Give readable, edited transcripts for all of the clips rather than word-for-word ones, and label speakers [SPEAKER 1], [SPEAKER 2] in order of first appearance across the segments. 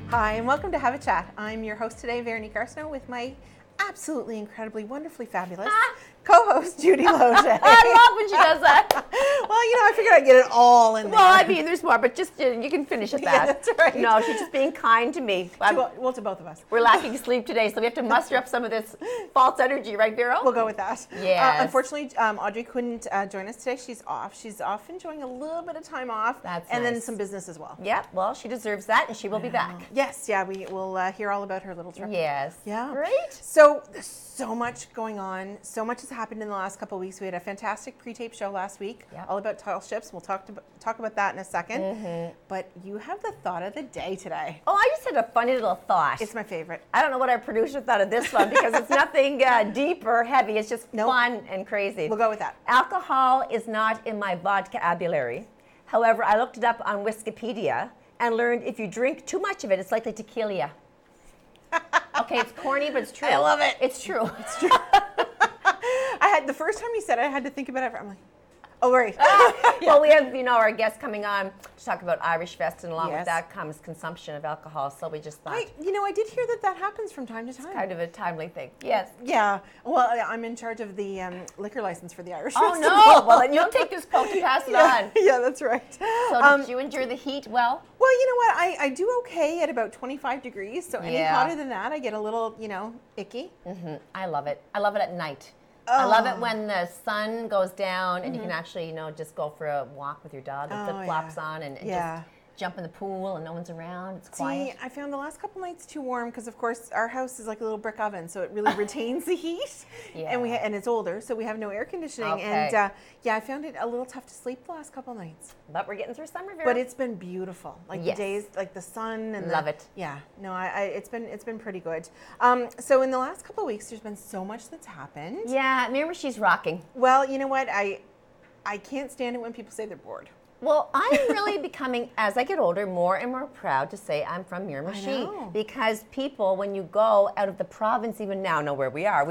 [SPEAKER 1] Hi, and welcome to Have a Chat. I'm your host today, Veronique Arsenault, with my absolutely, incredibly, wonderfully fabulous co-host, Judy Loge.
[SPEAKER 2] I love when she does that.
[SPEAKER 1] Well, I figured I'd get it all in there.
[SPEAKER 2] Well, I mean, there's more, but just you can finish at that.
[SPEAKER 1] Yeah, that's right.
[SPEAKER 2] No, she's just being kind to me.
[SPEAKER 1] To both of us.
[SPEAKER 2] We're lacking sleep today, so we have to muster up some of this false energy, right, Vero?
[SPEAKER 1] We'll go with that.
[SPEAKER 2] Yes.
[SPEAKER 1] Unfortunately, Audrey couldn't join us today. She's off. She's off enjoying a little bit of time off.
[SPEAKER 2] That's
[SPEAKER 1] and
[SPEAKER 2] nice.
[SPEAKER 1] then some business as well.
[SPEAKER 2] Yeah, well, she deserves that, and she will be back.
[SPEAKER 1] Yes, yeah, we will hear all about her little trip.
[SPEAKER 2] Yes.
[SPEAKER 1] Yeah.
[SPEAKER 2] Great.
[SPEAKER 1] So there's so much going on. So much has happened in the last couple of weeks. We had a fantastic pre-tape show last week, all about tile ships. We'll talk about that in a second. Mm-hmm. But you have the thought of the day today.
[SPEAKER 2] Oh, I just had a funny little thought.
[SPEAKER 1] It's my favorite.
[SPEAKER 2] I don't know what our producer thought of this one because it's nothing deep or heavy. It's just fun and crazy.
[SPEAKER 1] We'll go with that.
[SPEAKER 2] Alcohol is not in my vocabulary. However, I looked it up on Wikipedia and learned if you drink too much of it, it's likely to kill you. Okay, it's corny, but it's true.
[SPEAKER 1] I love it.
[SPEAKER 2] It's true.
[SPEAKER 1] It's true. The first time you said it, I had to think about it. I'm like, oh, right.
[SPEAKER 2] Well, we have, our guest coming on to talk about Irish Fest, and along with that comes consumption of alcohol. So we just thought.
[SPEAKER 1] I did hear that happens from time to time.
[SPEAKER 2] It's kind of a timely thing. Yes.
[SPEAKER 1] Yeah. Well, I'm in charge of the liquor license for the Irish Fest.
[SPEAKER 2] Oh, no. Well, then you'll take this quote to pass it on.
[SPEAKER 1] Yeah, that's right.
[SPEAKER 2] So did you endure the heat well?
[SPEAKER 1] Well, you know what? I do okay at about 25 degrees. So any hotter than that, I get a little, icky.
[SPEAKER 2] Mm-hmm. I love it. I love it at night. I love it when the sun goes down and you can actually, just go for a walk with your dog and flip-flops on and just jump in the pool and no one's around. It's quiet.
[SPEAKER 1] See, I found the last couple nights too warm because, of course, our house is like a little brick oven, so it really retains the heat.
[SPEAKER 2] Yeah.
[SPEAKER 1] And it's older, so we have no air conditioning.
[SPEAKER 2] Okay.
[SPEAKER 1] And I found it a little tough to sleep the last couple nights.
[SPEAKER 2] But we're getting through summer, Vera.
[SPEAKER 1] But it's been beautiful. Like the days, like the sun and
[SPEAKER 2] love it.
[SPEAKER 1] Yeah. No, it's been pretty good. So in the last couple of weeks, there's been so much that's happened.
[SPEAKER 2] Yeah, Miramichi's rocking.
[SPEAKER 1] Well, you know what? I can't stand it when people say they're bored.
[SPEAKER 2] Well, I'm really becoming, as I get older, more and more proud to say I'm from Miramichi. Because people, when you go out of the province, even now know where we are.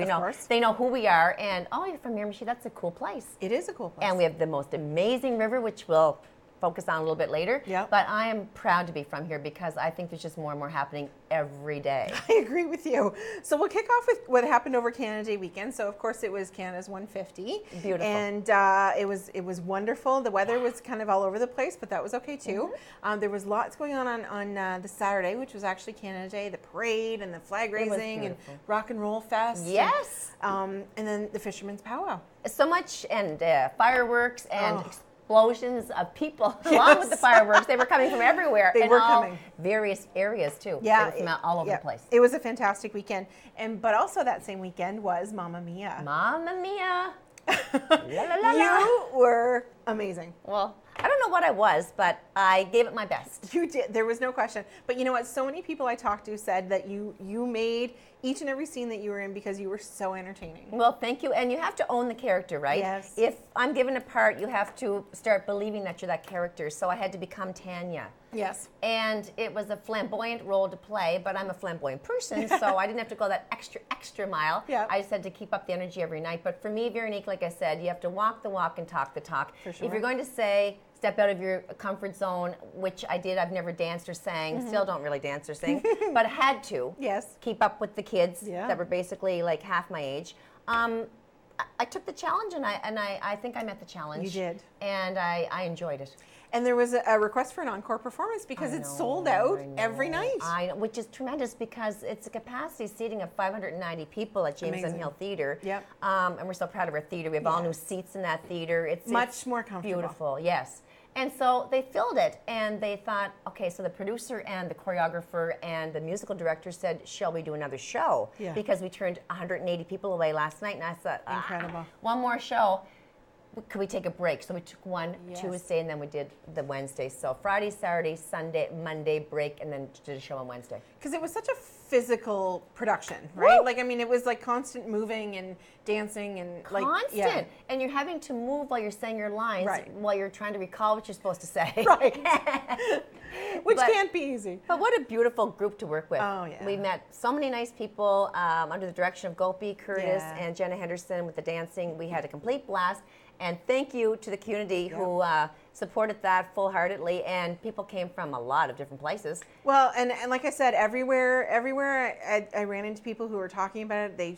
[SPEAKER 2] They know who we are, and you're from Miramichi. That's a cool place.
[SPEAKER 1] It is a cool place.
[SPEAKER 2] And we have the most amazing river, which we'll focus on a little bit later.
[SPEAKER 1] Yeah.
[SPEAKER 2] But I am proud to be from here because I think there's just more and more happening every day.
[SPEAKER 1] I agree with you. So we'll kick off with what happened over Canada Day weekend. So of course it was Canada's 150.
[SPEAKER 2] Beautiful.
[SPEAKER 1] And it was wonderful. The weather was kind of all over the place, but that was okay too. Mm-hmm. There was lots going on the Saturday, which was actually Canada Day, the parade and the flag raising and rock and roll fest.
[SPEAKER 2] Yes.
[SPEAKER 1] And then the Fisherman's Powwow.
[SPEAKER 2] So much, and fireworks and explosions of people along with the fireworks. They were coming from everywhere.
[SPEAKER 1] They were coming.
[SPEAKER 2] Various areas too.
[SPEAKER 1] Yeah.
[SPEAKER 2] They were all over the place.
[SPEAKER 1] It was a fantastic weekend. But also that same weekend was Mamma Mia.
[SPEAKER 2] Mamma Mia. La, la, la, la.
[SPEAKER 1] You were amazing.
[SPEAKER 2] Well, I don't know what I was, but I gave it my best.
[SPEAKER 1] You did. There was no question. But you know what? So many people I talked to said that you made each and every scene that you were in because you were so entertaining.
[SPEAKER 2] Well, thank you. And you have to own the character, right?
[SPEAKER 1] Yes.
[SPEAKER 2] If I'm given a part, you have to start believing that you're that character. So I had to become Tanya.
[SPEAKER 1] Yes.
[SPEAKER 2] And it was a flamboyant role to play, but I'm a flamboyant person, so I didn't have to go that extra mile.
[SPEAKER 1] Yeah.
[SPEAKER 2] I just had to keep up the energy every night. But for me, Veronique, like I said, you have to walk the walk and talk the talk.
[SPEAKER 1] For sure.
[SPEAKER 2] If you're going to say, step out of your comfort zone, which I did. I've never danced or sang. Still don't really dance or sing, but had to.
[SPEAKER 1] Yes.
[SPEAKER 2] Keep up with the kids that were basically like half my age. I took the challenge, and I think I met the challenge.
[SPEAKER 1] You did.
[SPEAKER 2] And I enjoyed it.
[SPEAKER 1] And there was a request for an encore performance because it's sold out every night.
[SPEAKER 2] I know, which is tremendous because it's a capacity seating of 590 people at James M. Hill Theatre.
[SPEAKER 1] Yep.
[SPEAKER 2] And we're so proud of our theatre. We have all new seats in that theatre. It's
[SPEAKER 1] much more comfortable.
[SPEAKER 2] Beautiful, yes. And so they filled it, and they thought, okay, so the producer and the choreographer and the musical director said, shall we do another show?
[SPEAKER 1] Yeah.
[SPEAKER 2] Because we turned 180 people away last night, and I thought,
[SPEAKER 1] incredible.
[SPEAKER 2] One more show. could we take a break? So we took one Tuesday, and then we did the Wednesday. So Friday, Saturday, Sunday, Monday break, and then did a show on Wednesday.
[SPEAKER 1] Because it was such a physical production, right?
[SPEAKER 2] Woo!
[SPEAKER 1] Like, I mean, it was like constant moving and dancing and
[SPEAKER 2] constant. And you're having to move while you're saying your lines, while you're trying to recall what you're supposed to say.
[SPEAKER 1] Right. Which can't be easy.
[SPEAKER 2] But what a beautiful group to work with.
[SPEAKER 1] Oh, yeah.
[SPEAKER 2] We met so many nice people under the direction of Gopi, Curtis, and Jenna Henderson with the dancing. We had a complete blast. And thank you to the community who supported that full-heartedly. And people came from a lot of different places.
[SPEAKER 1] Well, and like I said, everywhere I ran into people who were talking about it, they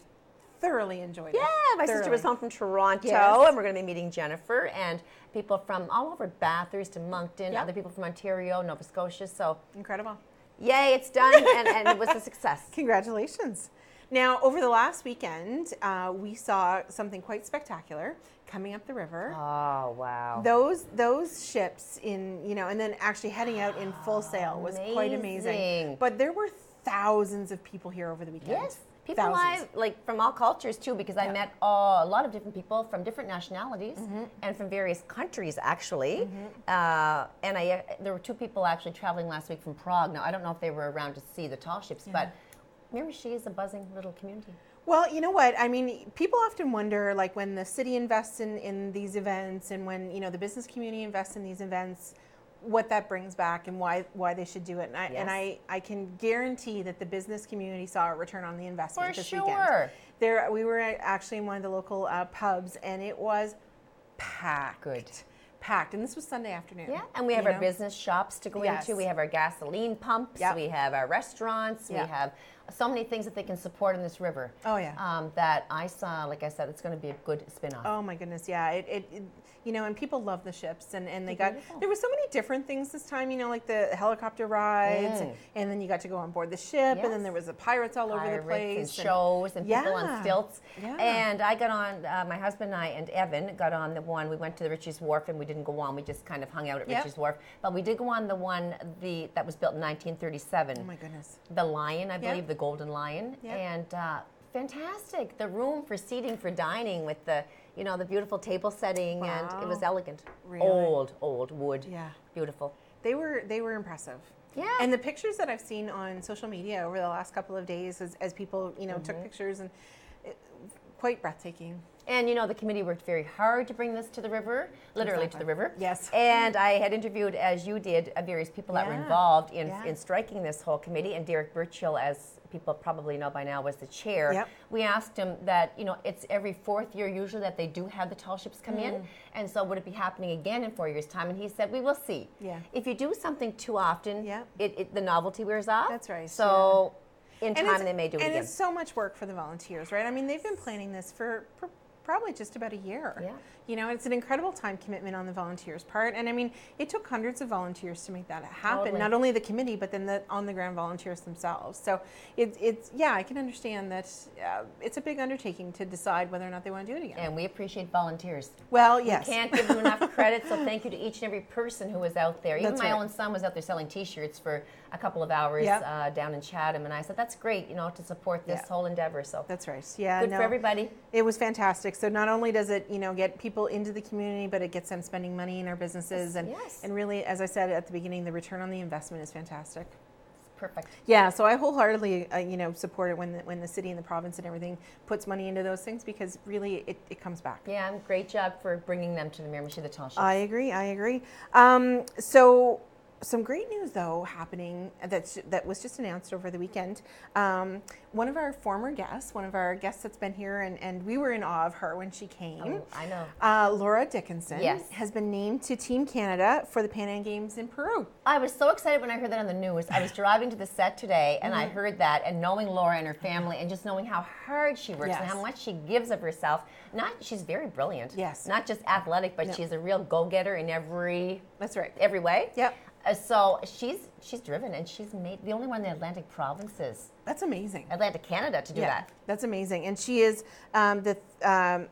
[SPEAKER 1] thoroughly enjoyed it.
[SPEAKER 2] Yeah, my sister was home from Toronto, and we're going to be meeting Jennifer, and people from all over, Bathurst to Moncton, other people from Ontario, Nova Scotia. So
[SPEAKER 1] incredible.
[SPEAKER 2] Yay, it's done, and it was a success.
[SPEAKER 1] Congratulations. Now, over the last weekend, we saw something quite spectacular coming up the river.
[SPEAKER 2] Oh, wow.
[SPEAKER 1] Those ships and then actually heading out in full sail was quite amazing. But there were thousands of people here over the weekend.
[SPEAKER 2] Yes. People from all cultures too, because I met a lot of different people from different nationalities and from various countries actually. And there were 2 people actually traveling last week from Prague. Now I don't know if they were around to see the tall ships, but Miramichi is a buzzing little community.
[SPEAKER 1] Well, you know what? I mean, people often wonder, like when the city invests in these events, and when the business community invests in these events, what that brings back and why they should do it. And I can guarantee that the business community saw a return on the investment this weekend. We were actually in one of the local pubs, and it was packed.
[SPEAKER 2] Good.
[SPEAKER 1] Packed. And this was Sunday afternoon.
[SPEAKER 2] Yeah, and we have our business shops to go into. We have our gasoline pumps. We have our restaurants. We have so many things that they can support in this river.
[SPEAKER 1] Oh, yeah.
[SPEAKER 2] That I saw, like I said, it's going to be a good spin-off.
[SPEAKER 1] Oh, my goodness, yeah. And people love the ships, and there were so many different things this time, like the helicopter rides, and then you got to go on board the ship, and then there was the pirates all over the place.
[SPEAKER 2] And shows and people on stilts. Yeah. And I got on, my husband and I and Evan got on the one, we went to the Ritchie's Wharf, and we didn't go on, we just kind of hung out at Ritchie's Wharf. But we did go on the one that was built in 1937.
[SPEAKER 1] Oh, my goodness.
[SPEAKER 2] The Lion, I believe, the Golden Lion. And fantastic. The room for seating, for dining with the beautiful table setting, and it was elegant.
[SPEAKER 1] Really?
[SPEAKER 2] Old wood. Yeah. Beautiful.
[SPEAKER 1] They were impressive. Yeah. And the pictures that I've seen on social media over the last couple of days as people, took pictures, and quite breathtaking.
[SPEAKER 2] And the committee worked very hard to bring this to the river, literally to the river.
[SPEAKER 1] Yes.
[SPEAKER 2] And I had interviewed, as you did, various people that were involved in striking this whole committee. And Derek Birchill, as people probably know by now, was the chair. Yep. We asked him that, it's every 4th year usually that they do have the tall ships come in. And so would it be happening again in 4 years' time? And he said, we will see. Yeah. If you do something too often, the novelty wears off.
[SPEAKER 1] That's right.
[SPEAKER 2] So in time they may do it again.
[SPEAKER 1] And it's so much work for the volunteers, right? I mean, they've been planning this for probably just about a year. Yeah. It's an incredible time commitment on the volunteers' part. And I mean, it took hundreds of volunteers to make that happen. Totally. Not only the committee, but then the on-the-ground volunteers themselves. So I can understand that it's a big undertaking to decide whether or not they want to do it again.
[SPEAKER 2] And we appreciate volunteers.
[SPEAKER 1] Well, yes.
[SPEAKER 2] We can't give them enough credit, so thank you to each and every person who was out there. Even my own son was out there selling T-shirts for a couple of hours down in Chatham, and I said, that's great, to support this whole endeavor. So
[SPEAKER 1] that's right. Yeah,
[SPEAKER 2] good for everybody.
[SPEAKER 1] It was fantastic. So not only does it, get people into the community, but it gets them spending money in our businesses, and really, as I said at the beginning, the return on the investment is fantastic.
[SPEAKER 2] Perfect.
[SPEAKER 1] Yeah, so I wholeheartedly, support it when the city and the province and everything puts money into those things, because really it comes back.
[SPEAKER 2] Yeah, great job for bringing them to the Miramichi, the tall ships.
[SPEAKER 1] I agree. So some great news, though, happening that was just announced over the weekend. One of our former guests, that's been here, and we were in awe of her when she came.
[SPEAKER 2] Oh, I know.
[SPEAKER 1] Laura Dickinson has been named to Team Canada for the Pan Am Games in Peru.
[SPEAKER 2] I was so excited when I heard that on the news. I was driving to the set today, and I heard that, and knowing Laura and her family, and just knowing how hard she works and how much she gives of herself. She's very brilliant. Yes. Not just athletic, but she's a real go-getter in every way. Yep. So she's driven, and she's made the only one in the Atlantic provinces.
[SPEAKER 1] That's amazing.
[SPEAKER 2] Atlantic Canada to do that.
[SPEAKER 1] That's amazing. And she is the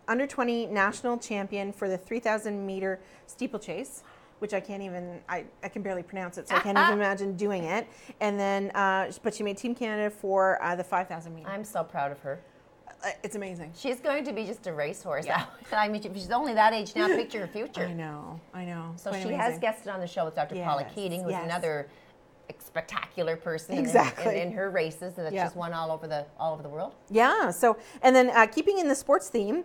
[SPEAKER 1] under 20 national champion for the 3,000 meter steeplechase, which I can't even, I can barely pronounce it, so I can't even imagine doing it. And then, but she made Team Canada for the 5,000 meter.
[SPEAKER 2] I'm so proud of her.
[SPEAKER 1] It's amazing.
[SPEAKER 2] She's going to be just a racehorse.
[SPEAKER 1] Yeah.
[SPEAKER 2] I mean, if she's only that age now, picture her future.
[SPEAKER 1] I know.
[SPEAKER 2] So she has guested on the show with Dr. Paula Keating, who's another spectacular person in her races that she's won all over the world. Yeah.
[SPEAKER 1] So, and then keeping in the sports theme,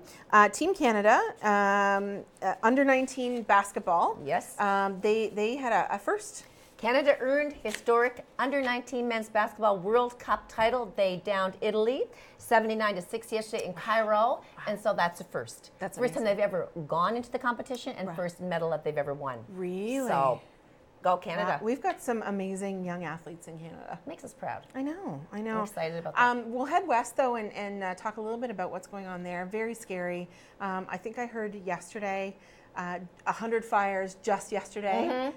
[SPEAKER 1] Team Canada, under 19 basketball.
[SPEAKER 2] Yes.
[SPEAKER 1] They had a first.
[SPEAKER 2] Canada earned historic under-19 men's basketball World Cup title. They downed Italy 79-6 yesterday in Cairo, and so that's a first.
[SPEAKER 1] That's
[SPEAKER 2] first time they've ever gone into the competition and first medal that they've ever won.
[SPEAKER 1] Really?
[SPEAKER 2] So, go Canada.
[SPEAKER 1] We've got some amazing young athletes in Canada.
[SPEAKER 2] Makes us proud.
[SPEAKER 1] I know.
[SPEAKER 2] I'm excited about that.
[SPEAKER 1] We'll head west, though, and talk a little bit about what's going on there. Very scary. I think I heard yesterday 100 fires just yesterday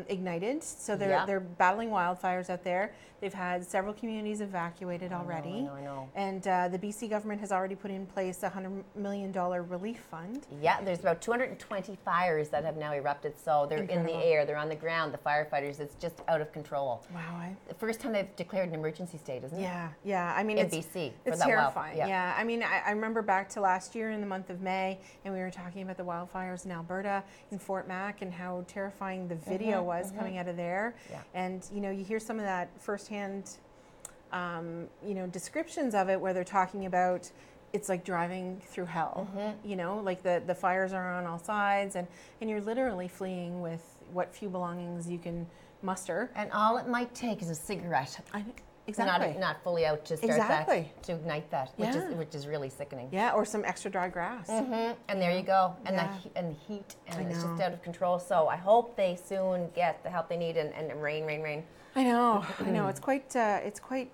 [SPEAKER 1] ignited. So they're battling wildfires out there. They've had several communities evacuated already.
[SPEAKER 2] I know.
[SPEAKER 1] And the BC government has already put in place a $100 million relief fund.
[SPEAKER 2] Yeah, there's about 220 fires that have now erupted. So they're in the air, they're on the ground, the firefighters. It's just out of control.
[SPEAKER 1] Wow.
[SPEAKER 2] The first time they've declared an emergency state, isn't it?
[SPEAKER 1] Yeah. I mean,
[SPEAKER 2] in BC.
[SPEAKER 1] It's terrifying. Yeah. I mean, I remember back to last year in the month of May, and we were talking about the wildfires in Alberta, in Fort Mac, and how terrifying the video was coming out of there. Yeah. And, you hear some of that firsthand, descriptions of it where they're talking about it's like driving through hell, like the fires are on all sides and you're literally fleeing with what few belongings you can muster.
[SPEAKER 2] And all it might take is a cigarette.
[SPEAKER 1] Exactly.
[SPEAKER 2] Not fully out to start that, to ignite that, which is really sickening.
[SPEAKER 1] Yeah, or some extra dry grass.
[SPEAKER 2] And there you go. And the heat, and it's just out of control. So I hope they soon get the help they need and rain.
[SPEAKER 1] I know. It's quite.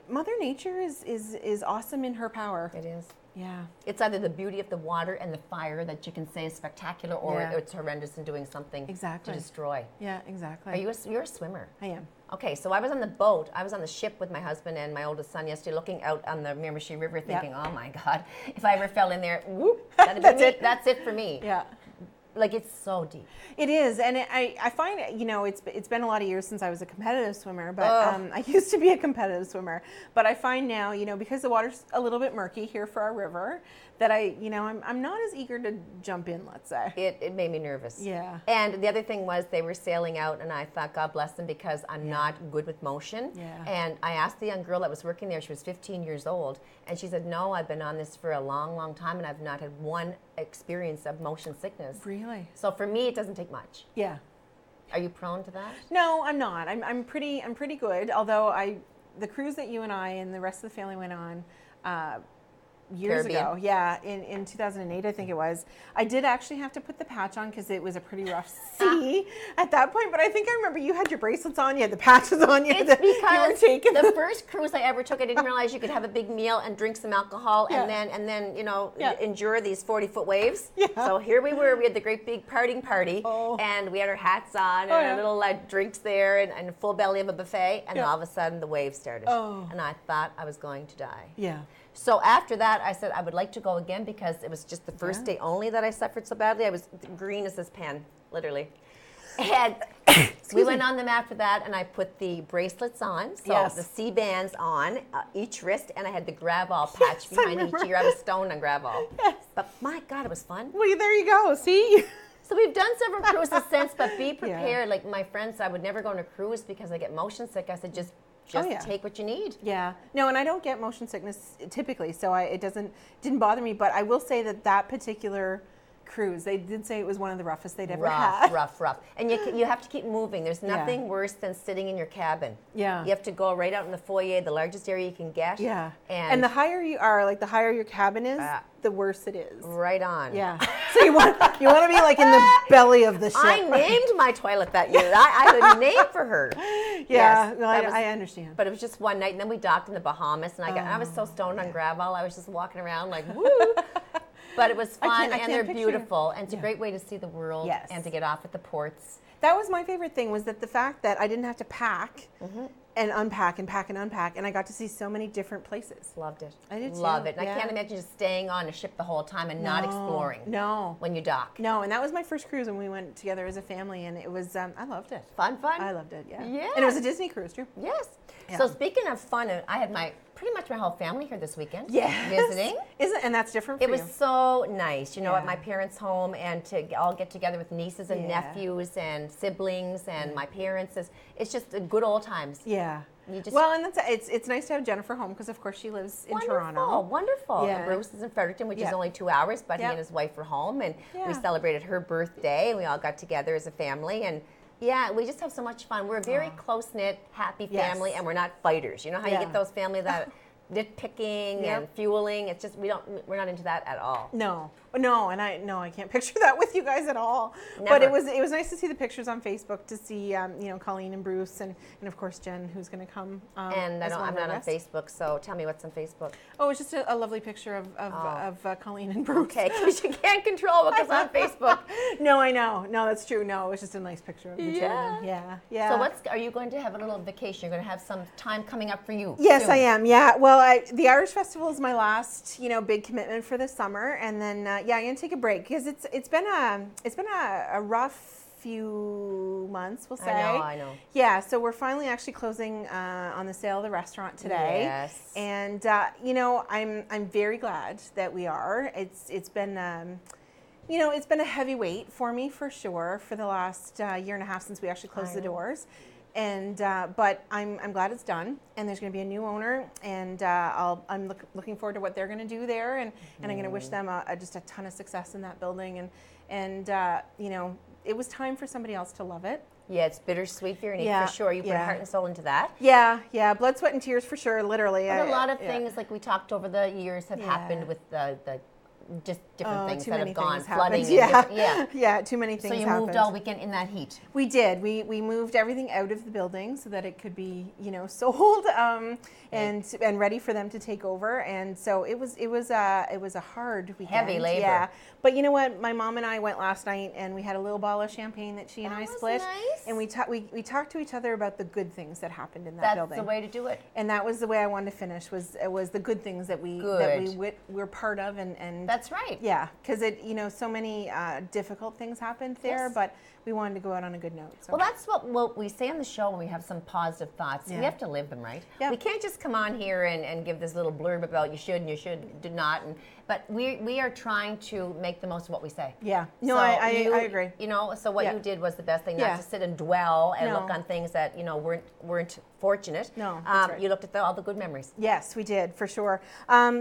[SPEAKER 1] Mother Nature is awesome in her power.
[SPEAKER 2] It is.
[SPEAKER 1] Yeah.
[SPEAKER 2] It's either the beauty of the water and the fire that you can say is spectacular, or it's horrendous in doing something to destroy.
[SPEAKER 1] Yeah, exactly.
[SPEAKER 2] You're a swimmer?
[SPEAKER 1] I am.
[SPEAKER 2] Okay, so I was on the boat. I was on the ship with my husband and my oldest son yesterday, looking out on the Miramichi River, thinking, "Oh my God, if I ever fell in there, whoop, that's it for me."
[SPEAKER 1] Yeah.
[SPEAKER 2] Like, it's so deep.
[SPEAKER 1] It is, and I find, it's been a lot of years since I was a competitive swimmer, but I used to be a competitive swimmer. But I find now, because the water's a little bit murky here for our river, that I'm not as eager to jump in, let's say.
[SPEAKER 2] It made me nervous.
[SPEAKER 1] Yeah.
[SPEAKER 2] And the other thing was they were sailing out, and I thought, God bless them, because I'm not good with motion.
[SPEAKER 1] Yeah.
[SPEAKER 2] And I asked the young girl that was working there, she was 15 years old, and she said, "No, I've been on this for a long, long time, and I've not had one experience of motion sickness."
[SPEAKER 1] Really?
[SPEAKER 2] So for me, it doesn't take much.
[SPEAKER 1] Yeah.
[SPEAKER 2] Are you prone to that?
[SPEAKER 1] No, I'm not. I'm pretty good. Although the cruise that you and I and the rest of the family went on years ago, in 2008, I think it was. I did actually have to put the patch on because it was a pretty rough sea at that point. But I think I remember you had your bracelets on, you had the patches on,
[SPEAKER 2] it's because the first cruise I ever took, I didn't realize you could have a big meal and drink some alcohol and then endure these 40-foot waves. Yeah. So here we were, we had the great big party, and we had our hats on and our little drinks there and a full belly of a buffet, and all of a sudden the waves started. And I thought I was going to die.
[SPEAKER 1] Yeah.
[SPEAKER 2] So after that, I said I would like to go again because it was just the first day only that I suffered so badly. I was green as this pan, literally. And we went on them after that, and I put the bracelets on, so the C bands on each wrist, and I had the Gravol patch behind each ear. I was stoned on Gravol. Yes. But my God, it was fun.
[SPEAKER 1] Well, there you go. See?
[SPEAKER 2] So we've done several cruises since, but be prepared. Like my friend said, I would never go on a cruise because I get motion sick. I said, just take what you need. Yeah. No, and I don't get motion sickness typically, so it didn't bother me. But I will say that particular cruise, they did say it was one of the roughest they'd ever had. Rough. And you have to keep moving. There's nothing worse than sitting in your cabin. Yeah. You have to go right out in the foyer, the largest area you can get. Yeah. And the higher you are, like the higher your cabin is, the worse it is. Right on. Yeah. So you want to be like in the belly of the ship. I named my toilet that year. I had a name for her. Yeah. Yes, no, I understand. But it was just one night, and then we docked in the Bahamas, and I was so stoned on Gravol, I was just walking around like, woo. But it was fun, and they're beautiful, and it's a great way to see the world and to get off at the ports. That was my favorite thing, was that the fact that I didn't have to pack and unpack and pack and unpack, and I got to see so many different places. Loved it. I did too. Love it. And I can't imagine just staying on a ship the whole time and not exploring. No. When you dock. No, and that was my first cruise when we went together as a family, and it was, I loved it. Fun? I loved it, yeah. And it was a Disney cruise, too. Yes. Yeah. So speaking of fun, I had my pretty much my whole family here this weekend.
[SPEAKER 1] Yes.
[SPEAKER 2] Visiting.
[SPEAKER 1] And that's different for
[SPEAKER 2] you. It was so nice, at my
[SPEAKER 1] Yeah.
[SPEAKER 2] parents' home, and to all get together with nieces and nephews and siblings and my parents. It's just good old times.
[SPEAKER 1] Yeah.
[SPEAKER 2] And
[SPEAKER 1] it's nice to have Jennifer home because, of course, she lives in Toronto.
[SPEAKER 2] Wonderful.
[SPEAKER 1] Yeah.
[SPEAKER 2] And Bruce is in Fredericton, which is only 2 hours, but he and his wife were home, and we celebrated her birthday, and we all got together as a family, and we just have so much fun. We're a very close-knit, happy family, and we're not fighters. You know how you get those families that nitpicking and fueling? It's just, we're not into that at all.
[SPEAKER 1] No, I can't picture that with you guys at all.
[SPEAKER 2] Never.
[SPEAKER 1] But it was nice to see the pictures on Facebook, to see Colleen and Bruce and of course Jen, who's going to come.
[SPEAKER 2] And I'm not on Facebook, so tell me what's on Facebook.
[SPEAKER 1] Oh, it's just a lovely picture of Colleen and Bruce.
[SPEAKER 2] Okay, because you can't control what goes on Facebook.
[SPEAKER 1] No, I know. No, that's true. No, it was just a nice picture of the two of them. Yeah.
[SPEAKER 2] So are you going to have a little vacation? You're going to have some time coming up for you?
[SPEAKER 1] Yes,
[SPEAKER 2] soon.
[SPEAKER 1] I am. Yeah. Well, the Irish Festival is my last, big commitment for this summer, and then I'm going to take a break because it's been a rough few months, we'll say.
[SPEAKER 2] I know.
[SPEAKER 1] Yeah. So we're finally actually closing on the sale of the restaurant today.
[SPEAKER 2] Yes.
[SPEAKER 1] And I'm very glad that we are. It's been it's been a heavy weight for me for sure for the last year and a half since we actually closed the doors. And but I'm glad it's done, and there's going to be a new owner, and I'm looking forward to what they're going to do there, and I'm going to wish them just a ton of success in that building, and it was time for somebody else to love it.
[SPEAKER 2] Yeah, it's bittersweet, Veronique, for sure. You put heart and soul into that.
[SPEAKER 1] Yeah, blood, sweat, and tears for sure, literally.
[SPEAKER 2] But a lot of things, like we talked over the years, have happened with the just different things that have gone, flooding.
[SPEAKER 1] Too many things.
[SPEAKER 2] So you
[SPEAKER 1] happened.
[SPEAKER 2] moved all weekend in that heat.
[SPEAKER 1] We did. We moved everything out of the building so that it could be sold and ready for them to take over. And so it was a hard weekend.
[SPEAKER 2] Heavy labor.
[SPEAKER 1] Yeah. But you know what? My mom and I went last night, and we had a little bottle of champagne that she and I split.
[SPEAKER 2] Nice.
[SPEAKER 1] And we talked to each other about the good things that happened in that building.
[SPEAKER 2] That's the way to do it.
[SPEAKER 1] And that was the way I wanted to finish. Was the good things that we were part of, and
[SPEAKER 2] that's right.
[SPEAKER 1] Yeah, because so many difficult things happened there, but we wanted to go out on a good note. So.
[SPEAKER 2] Well, that's what we say on the show when we have some positive thoughts. We have to live them, right? Yeah. We can't just come on here and give this little blurb about you should and you should do not. But we are trying to make the most of what we say.
[SPEAKER 1] Yeah. No, so I agree.
[SPEAKER 2] So what you did was the best thing, not to sit and dwell and look on things that, weren't fortunate.
[SPEAKER 1] No, that's right.
[SPEAKER 2] You looked at all the good memories.
[SPEAKER 1] Yes, we did, for sure.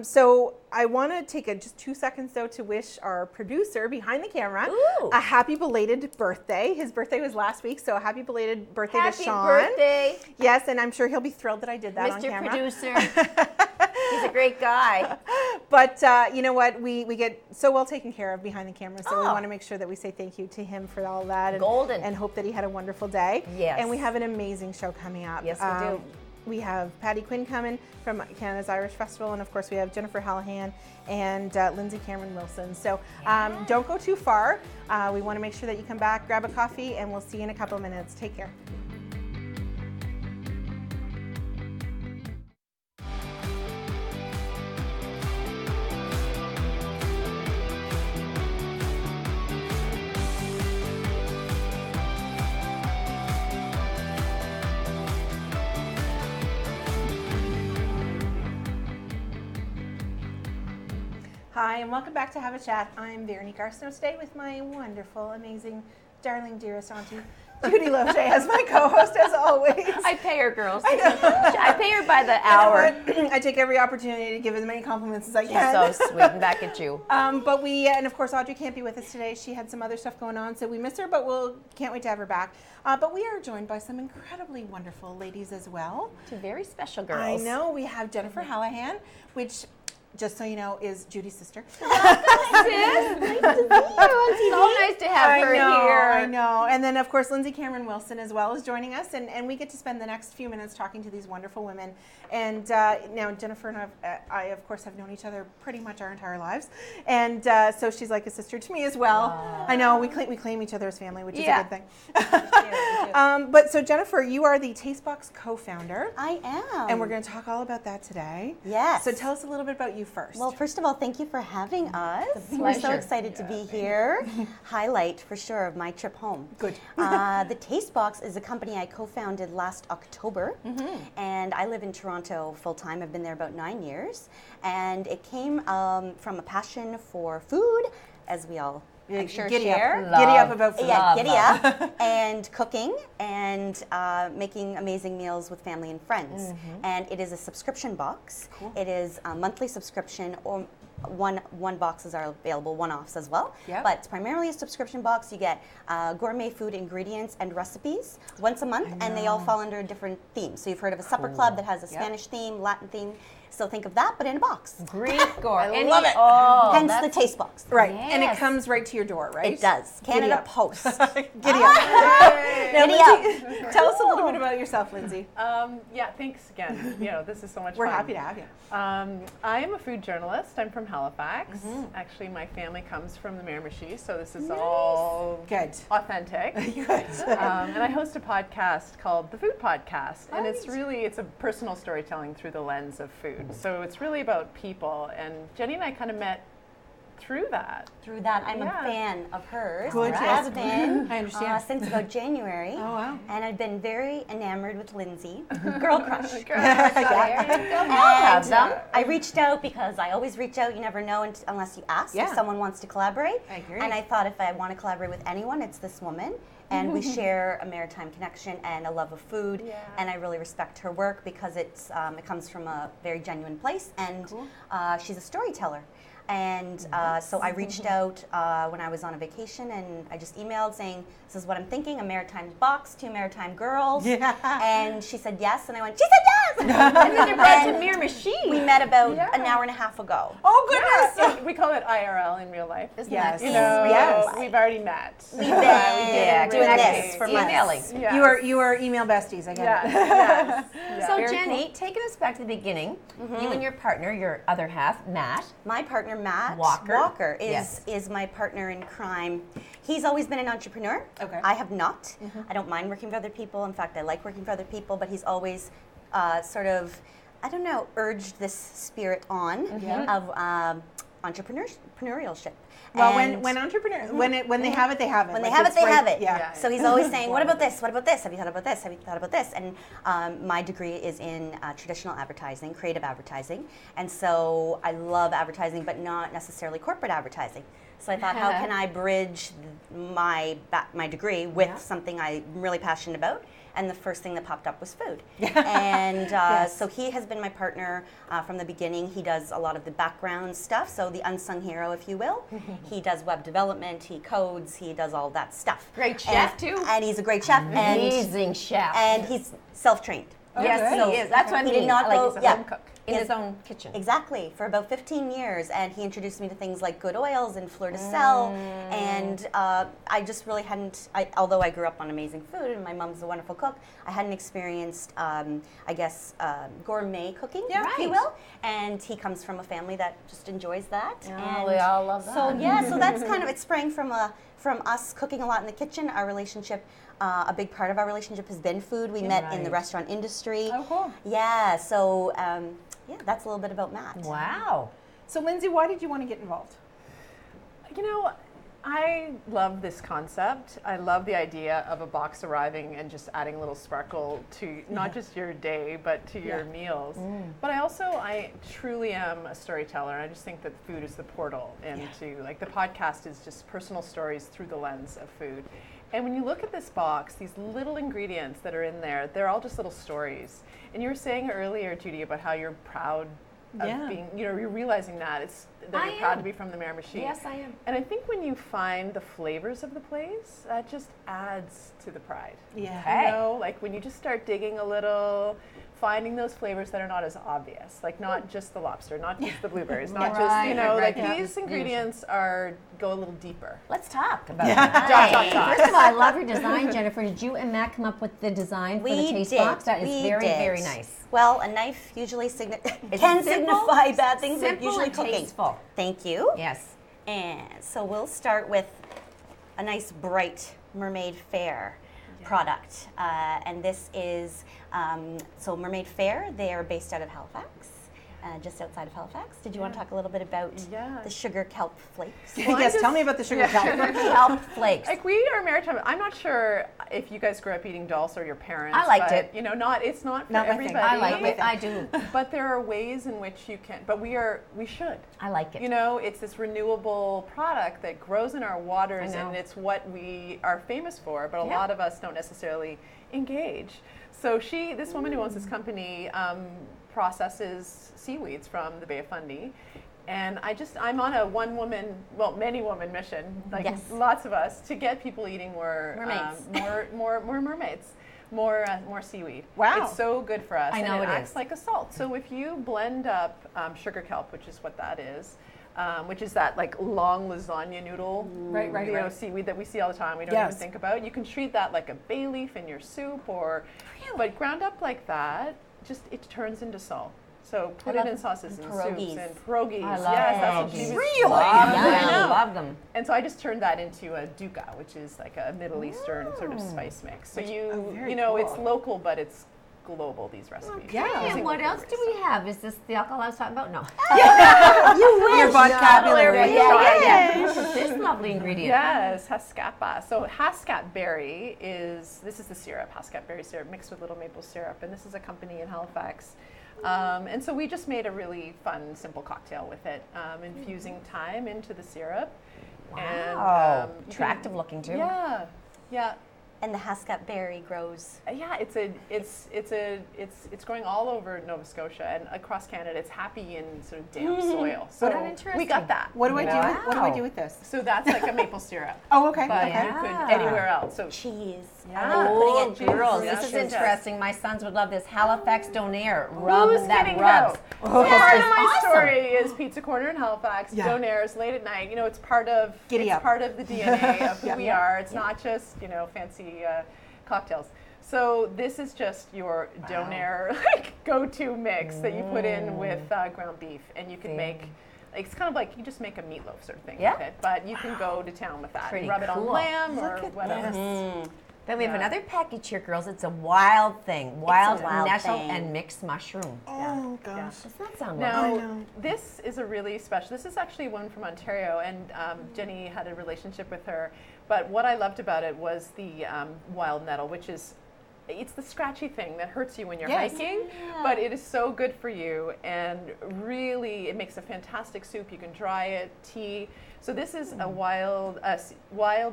[SPEAKER 1] So I want to take just 2 seconds, though, to wish our producer behind the camera a happy belated birthday. His birthday was last week, so a happy belated birthday to Sean.
[SPEAKER 2] Happy birthday.
[SPEAKER 1] Yes, and I'm sure he'll be thrilled that I did that on camera.
[SPEAKER 2] Mr. Producer. He's a great guy.
[SPEAKER 1] But you know what? We get so well taken care of behind the camera, so we want to make sure that we say thank you to him for all that. And hope that he had a wonderful day.
[SPEAKER 2] Yes.
[SPEAKER 1] And we have an amazing show coming up.
[SPEAKER 2] Yes, we do.
[SPEAKER 1] We have Patty Quinn coming from Canada's Irish Festival, and of course we have Jennifer Hallihan and Lindsay Cameron Wilson. So don't go too far. We want to make sure that you come back, grab a coffee, and we'll see you in a couple of minutes. Take care. Hi, and welcome back to Have a Chat. I'm Veronique Arsenault today with my wonderful, amazing, darling, dearest auntie, Judy Loche, as my co-host, as always.
[SPEAKER 2] I pay her, girls. I pay her by the hour.
[SPEAKER 1] I take every opportunity to give as many compliments as I can.
[SPEAKER 2] She's so sweet, and back at you.
[SPEAKER 1] But and of course, Audrey can't be with us today. She had some other stuff going on, so we miss her, but can't wait to have her back. But we are joined by some incredibly wonderful ladies as well.
[SPEAKER 2] Two very special girls.
[SPEAKER 1] I know. We have Jennifer Hallihan, which, just so you know, is Judy's sister.
[SPEAKER 2] Welcome, sis. Nice to see you. So nice to have her here.
[SPEAKER 1] I know. And then, of course, Lindsay Cameron Wilson as well is joining us, and we get to spend the next few minutes talking to these wonderful women. And now Jennifer and I, of course, have known each other pretty much our entire lives, and so she's like a sister to me as well. I know we claim each other as family, which is a good thing. But so Jennifer, you are the Tastebox co-founder.
[SPEAKER 3] I am.
[SPEAKER 1] And we're going to talk all about that today.
[SPEAKER 3] Yes.
[SPEAKER 1] So tell us a little bit about you first.
[SPEAKER 3] Well, first of all, thank you for having us. We're so excited to be here. Highlight, for sure, of my trip home.
[SPEAKER 1] Good.
[SPEAKER 3] The Taste Box is a company I co-founded last October, and I live in Toronto full-time. I've been there about 9 years, and it came from a passion for food, as we all I'm sure share.
[SPEAKER 1] Giddy up about food.
[SPEAKER 3] Yeah, giddy up. And cooking and making amazing meals with family and friends. And it is a subscription box.
[SPEAKER 1] Cool.
[SPEAKER 3] It is a monthly subscription, or one boxes are available, one-offs as well.
[SPEAKER 1] Yep.
[SPEAKER 3] But it's primarily a subscription box. You get gourmet food ingredients and recipes once a month, and they all fall under a different theme. So you've heard of a supper club that has a Spanish theme, Latin theme. So think of that, but in a box.
[SPEAKER 2] Greek gourmet.
[SPEAKER 1] I love it.
[SPEAKER 2] Oh,
[SPEAKER 3] Hence the Taste Box.
[SPEAKER 1] Right,
[SPEAKER 2] Yes.
[SPEAKER 1] and it comes right to your door, right?
[SPEAKER 3] It does. Canada
[SPEAKER 1] up.
[SPEAKER 3] Post.
[SPEAKER 1] Giddy up.
[SPEAKER 3] Giddy
[SPEAKER 1] Lindsay, tell us a little bit about yourself, Lindsay.
[SPEAKER 4] Yeah, thanks again. This is so much
[SPEAKER 1] We're
[SPEAKER 4] fun.
[SPEAKER 1] happy to have you.
[SPEAKER 4] I am a food journalist. I'm from Halifax. Actually, my family comes from the Miramichi, so this is all
[SPEAKER 1] Good.
[SPEAKER 4] authentic.
[SPEAKER 1] Good.
[SPEAKER 4] And I host a podcast called The Food Podcast, and it's a personal storytelling through the lens of food. So it's really about people, and Jenny and I kind of met through that.
[SPEAKER 3] Through that, I'm a fan of hers.
[SPEAKER 1] Good,
[SPEAKER 3] I
[SPEAKER 1] yes.
[SPEAKER 3] have been
[SPEAKER 1] I understand.
[SPEAKER 3] since about January.
[SPEAKER 1] Oh, wow.
[SPEAKER 3] And I've been very enamored with Lindsay. Girl crush.
[SPEAKER 2] there you go. I'll have some.
[SPEAKER 3] I reached out because I always reach out. You never know unless you ask
[SPEAKER 1] Yeah.
[SPEAKER 3] if someone wants to collaborate.
[SPEAKER 1] I agree.
[SPEAKER 3] And I thought if I want to collaborate with anyone, it's this woman. And we share a maritime connection and a love of food.
[SPEAKER 4] Yeah.
[SPEAKER 3] And I really respect her work because it comes from a very genuine place. And she's a storyteller. And so I reached out when I was on a vacation, and I just emailed saying, this is what I'm thinking, a maritime box, 2 maritime girls.
[SPEAKER 1] Yeah.
[SPEAKER 3] And she said yes, and I went, she said yes!
[SPEAKER 2] And then you brought to Miramichi.
[SPEAKER 3] We met about an hour and a half ago.
[SPEAKER 1] Oh, goodness.
[SPEAKER 4] So we call it IRL in real life.
[SPEAKER 2] Isn't
[SPEAKER 1] Yes.
[SPEAKER 2] that
[SPEAKER 1] Yes.
[SPEAKER 4] We've already met.
[SPEAKER 3] We've been
[SPEAKER 2] Yeah,
[SPEAKER 3] doing
[SPEAKER 2] connecting.
[SPEAKER 3] this for
[SPEAKER 2] Emailing.
[SPEAKER 3] months.
[SPEAKER 4] Yes.
[SPEAKER 1] You are email besties, I get
[SPEAKER 4] Yes.
[SPEAKER 1] it.
[SPEAKER 4] Yes. Yeah.
[SPEAKER 2] So
[SPEAKER 1] Very
[SPEAKER 2] Jenny, taking us back to the beginning, you and your partner, your other half, Matt.
[SPEAKER 3] My partner, Matt
[SPEAKER 2] Walker.
[SPEAKER 3] is my partner in crime. He's always been an entrepreneur.
[SPEAKER 1] Okay.
[SPEAKER 3] I have not. I don't mind working for other people. In fact, I like working for other people, but he's always sort of, I don't know, urged this spirit on of entrepreneurship.
[SPEAKER 1] Well,
[SPEAKER 3] And
[SPEAKER 1] when entrepreneurs, when they have it, they have it.
[SPEAKER 3] when they
[SPEAKER 1] Like,
[SPEAKER 3] have it,
[SPEAKER 1] it's
[SPEAKER 3] they
[SPEAKER 1] right-
[SPEAKER 3] have it.
[SPEAKER 1] Yeah.
[SPEAKER 3] So he's always saying, what about this? What about this? Have you thought about this? Have you thought about this? And my degree is in traditional advertising, creative advertising. And so I love advertising, but not necessarily corporate advertising. So I thought, how can I bridge my degree with something I'm really passionate about? And the first thing that popped up was food. And so he has been my partner from the beginning. He does a lot of the background stuff, so the unsung hero, if you will. He does web development, he codes, he does all that stuff.
[SPEAKER 2] Great chef, too.
[SPEAKER 3] And he's a great chef.
[SPEAKER 2] Amazing chef.
[SPEAKER 3] And he's self-trained.
[SPEAKER 2] Yes,
[SPEAKER 1] good.
[SPEAKER 2] he is. That's what I
[SPEAKER 3] He
[SPEAKER 2] mean.
[SPEAKER 3] did not
[SPEAKER 2] I like
[SPEAKER 3] go-
[SPEAKER 2] he's a
[SPEAKER 3] yeah.
[SPEAKER 2] home cook in his own kitchen.
[SPEAKER 3] Exactly, for about 15 years. And he introduced me to things like good oils and fleur de sel. And I just really hadn't, although I grew up on amazing food and my mom's a wonderful cook, I hadn't experienced, gourmet cooking, if you will. And he comes from a family that just enjoys that.
[SPEAKER 2] Oh,
[SPEAKER 3] and
[SPEAKER 2] we all love that.
[SPEAKER 3] So yeah, so that's kind of, it sprang from us cooking a lot in the kitchen. Our relationship, a big part of our relationship has been food. We met in the restaurant industry.
[SPEAKER 1] Oh, cool.
[SPEAKER 3] Yeah, so that's a little bit about Matt.
[SPEAKER 2] Wow.
[SPEAKER 1] So, Lindsay, why did you want to get involved?
[SPEAKER 4] I love this concept. I love the idea of a box arriving and just adding a little sparkle to not just your day, but to your meals. But I truly am a storyteller. I just think that food is the portal into, like, the podcast is just personal stories through the lens of food. And when you look at this box, these little ingredients that are in there, they're all just little stories. And you were saying earlier, Judy, about how you're proud of being, you're realizing that you're proud to be from the Miramichi.
[SPEAKER 2] Yes, I am.
[SPEAKER 4] And I think when you find the flavors of the place, that just adds to the pride.
[SPEAKER 1] Yeah.
[SPEAKER 2] Okay.
[SPEAKER 4] Like when you just start digging a little, finding those flavors that are not as obvious, like not just the lobster, not just the blueberries, not just, these ingredients go a little deeper.
[SPEAKER 2] Let's talk about
[SPEAKER 4] Talk.
[SPEAKER 2] First of all, I love your design, Jennifer. Did you and Matt come up with the design for the taste box? That is very, very nice.
[SPEAKER 3] Well, a knife usually can signify bad things, but
[SPEAKER 2] simple
[SPEAKER 3] usually
[SPEAKER 2] and
[SPEAKER 3] cooking.
[SPEAKER 2] tasteful.
[SPEAKER 3] Thank you.
[SPEAKER 2] Yes.
[SPEAKER 3] And so we'll start with a nice bright mermaid fair product. And this is, so Mermaid Fair, they are based out of Halifax. just outside of Halifax. Did you want to talk a little bit about the sugar kelp flakes?
[SPEAKER 1] Well, yes, tell me about the sugar kelp.
[SPEAKER 2] Kelp flakes.
[SPEAKER 4] Like we are maritime. I'm not sure if you guys grew up eating dulse or your parents.
[SPEAKER 2] I liked
[SPEAKER 4] but,
[SPEAKER 2] it.
[SPEAKER 4] You know, it's not for
[SPEAKER 1] Not my thing.
[SPEAKER 4] everybody.
[SPEAKER 2] I like it. I do.
[SPEAKER 4] But there are ways in which you can. But we should.
[SPEAKER 2] I like it.
[SPEAKER 4] You know, it's this renewable product that grows in our waters, and it's what we are famous for. But a lot of us don't necessarily engage. So this woman who owns this company processes seaweeds from the Bay of Fundy. And I'm on a many woman mission, like lots of us, to get people eating more
[SPEAKER 3] mermaids.
[SPEAKER 4] more mermaids, more seaweed.
[SPEAKER 1] Wow.
[SPEAKER 4] It's so good for us.
[SPEAKER 2] I know
[SPEAKER 4] and
[SPEAKER 2] it
[SPEAKER 4] acts
[SPEAKER 2] is.
[SPEAKER 4] like a salt. So if you blend up sugar kelp, which is what that is, which is that like long lasagna noodle,
[SPEAKER 1] Right.
[SPEAKER 4] seaweed that we see all the time. We don't even think about. You can treat that like a bay leaf in your soup, but ground up like that, it turns into salt. So put it in sauces and soups and pierogies.
[SPEAKER 2] I love
[SPEAKER 4] that's what she was.
[SPEAKER 1] Really?
[SPEAKER 2] I love them.
[SPEAKER 4] And so I just turned that into a dukkha, which is like a Middle Eastern sort of spice mix. So it's local, but it's global, these recipes.
[SPEAKER 2] Yeah. And what else do we have? Is this the alcohol I was talking about? No.
[SPEAKER 1] Your vocabulary.
[SPEAKER 2] This lovely ingredient.
[SPEAKER 4] Yes, haskapa. So hascat berry this is the syrup, hascat berry syrup mixed with little maple syrup. And this is a company in Halifax. And so we just made a really fun, simple cocktail with it, infusing thyme into the syrup.
[SPEAKER 2] Wow. And, attractive looking too.
[SPEAKER 4] Yeah.
[SPEAKER 3] And the hascat berry grows.
[SPEAKER 4] Yeah, it's growing all over Nova Scotia and across Canada. It's happy in sort of damp soil. So we got that.
[SPEAKER 1] What do I do with this?
[SPEAKER 4] So that's like a maple syrup.
[SPEAKER 1] Oh, okay.
[SPEAKER 4] But you could anywhere else. So
[SPEAKER 3] cheese.
[SPEAKER 2] Oh, girls,
[SPEAKER 4] Yeah,
[SPEAKER 2] this is
[SPEAKER 4] sure
[SPEAKER 2] interesting. My sons would love this. Halifax Donair. Rub that
[SPEAKER 4] getting
[SPEAKER 2] rubs.
[SPEAKER 4] Part of my
[SPEAKER 2] awesome.
[SPEAKER 4] story is Pizza Corner in Halifax. Donairs late at night. You know, it's part of the DNA of who we are. It's not just fancy cocktails. So this is just your Donair go-to mix that you put in with ground beef, and you can make. It's kind of like you just make a meatloaf sort of thing with it, but you can go to town with that.
[SPEAKER 2] Pretty
[SPEAKER 4] Rub it on
[SPEAKER 2] cool.
[SPEAKER 4] lamb or whatever.
[SPEAKER 2] Then we have another package here, girls. It's a wild thing. Wild nettle and mixed mushroom.
[SPEAKER 1] Oh, gosh.
[SPEAKER 2] Doesn't that sound
[SPEAKER 4] Now, this is a really special, this is actually one from Ontario, and Jenny had a relationship with her. But what I loved about it was the wild nettle, which is, it's the scratchy thing that hurts you when you're hiking, but it is so good for you, and really it makes a fantastic soup. You can dry it, tea. So this is a wild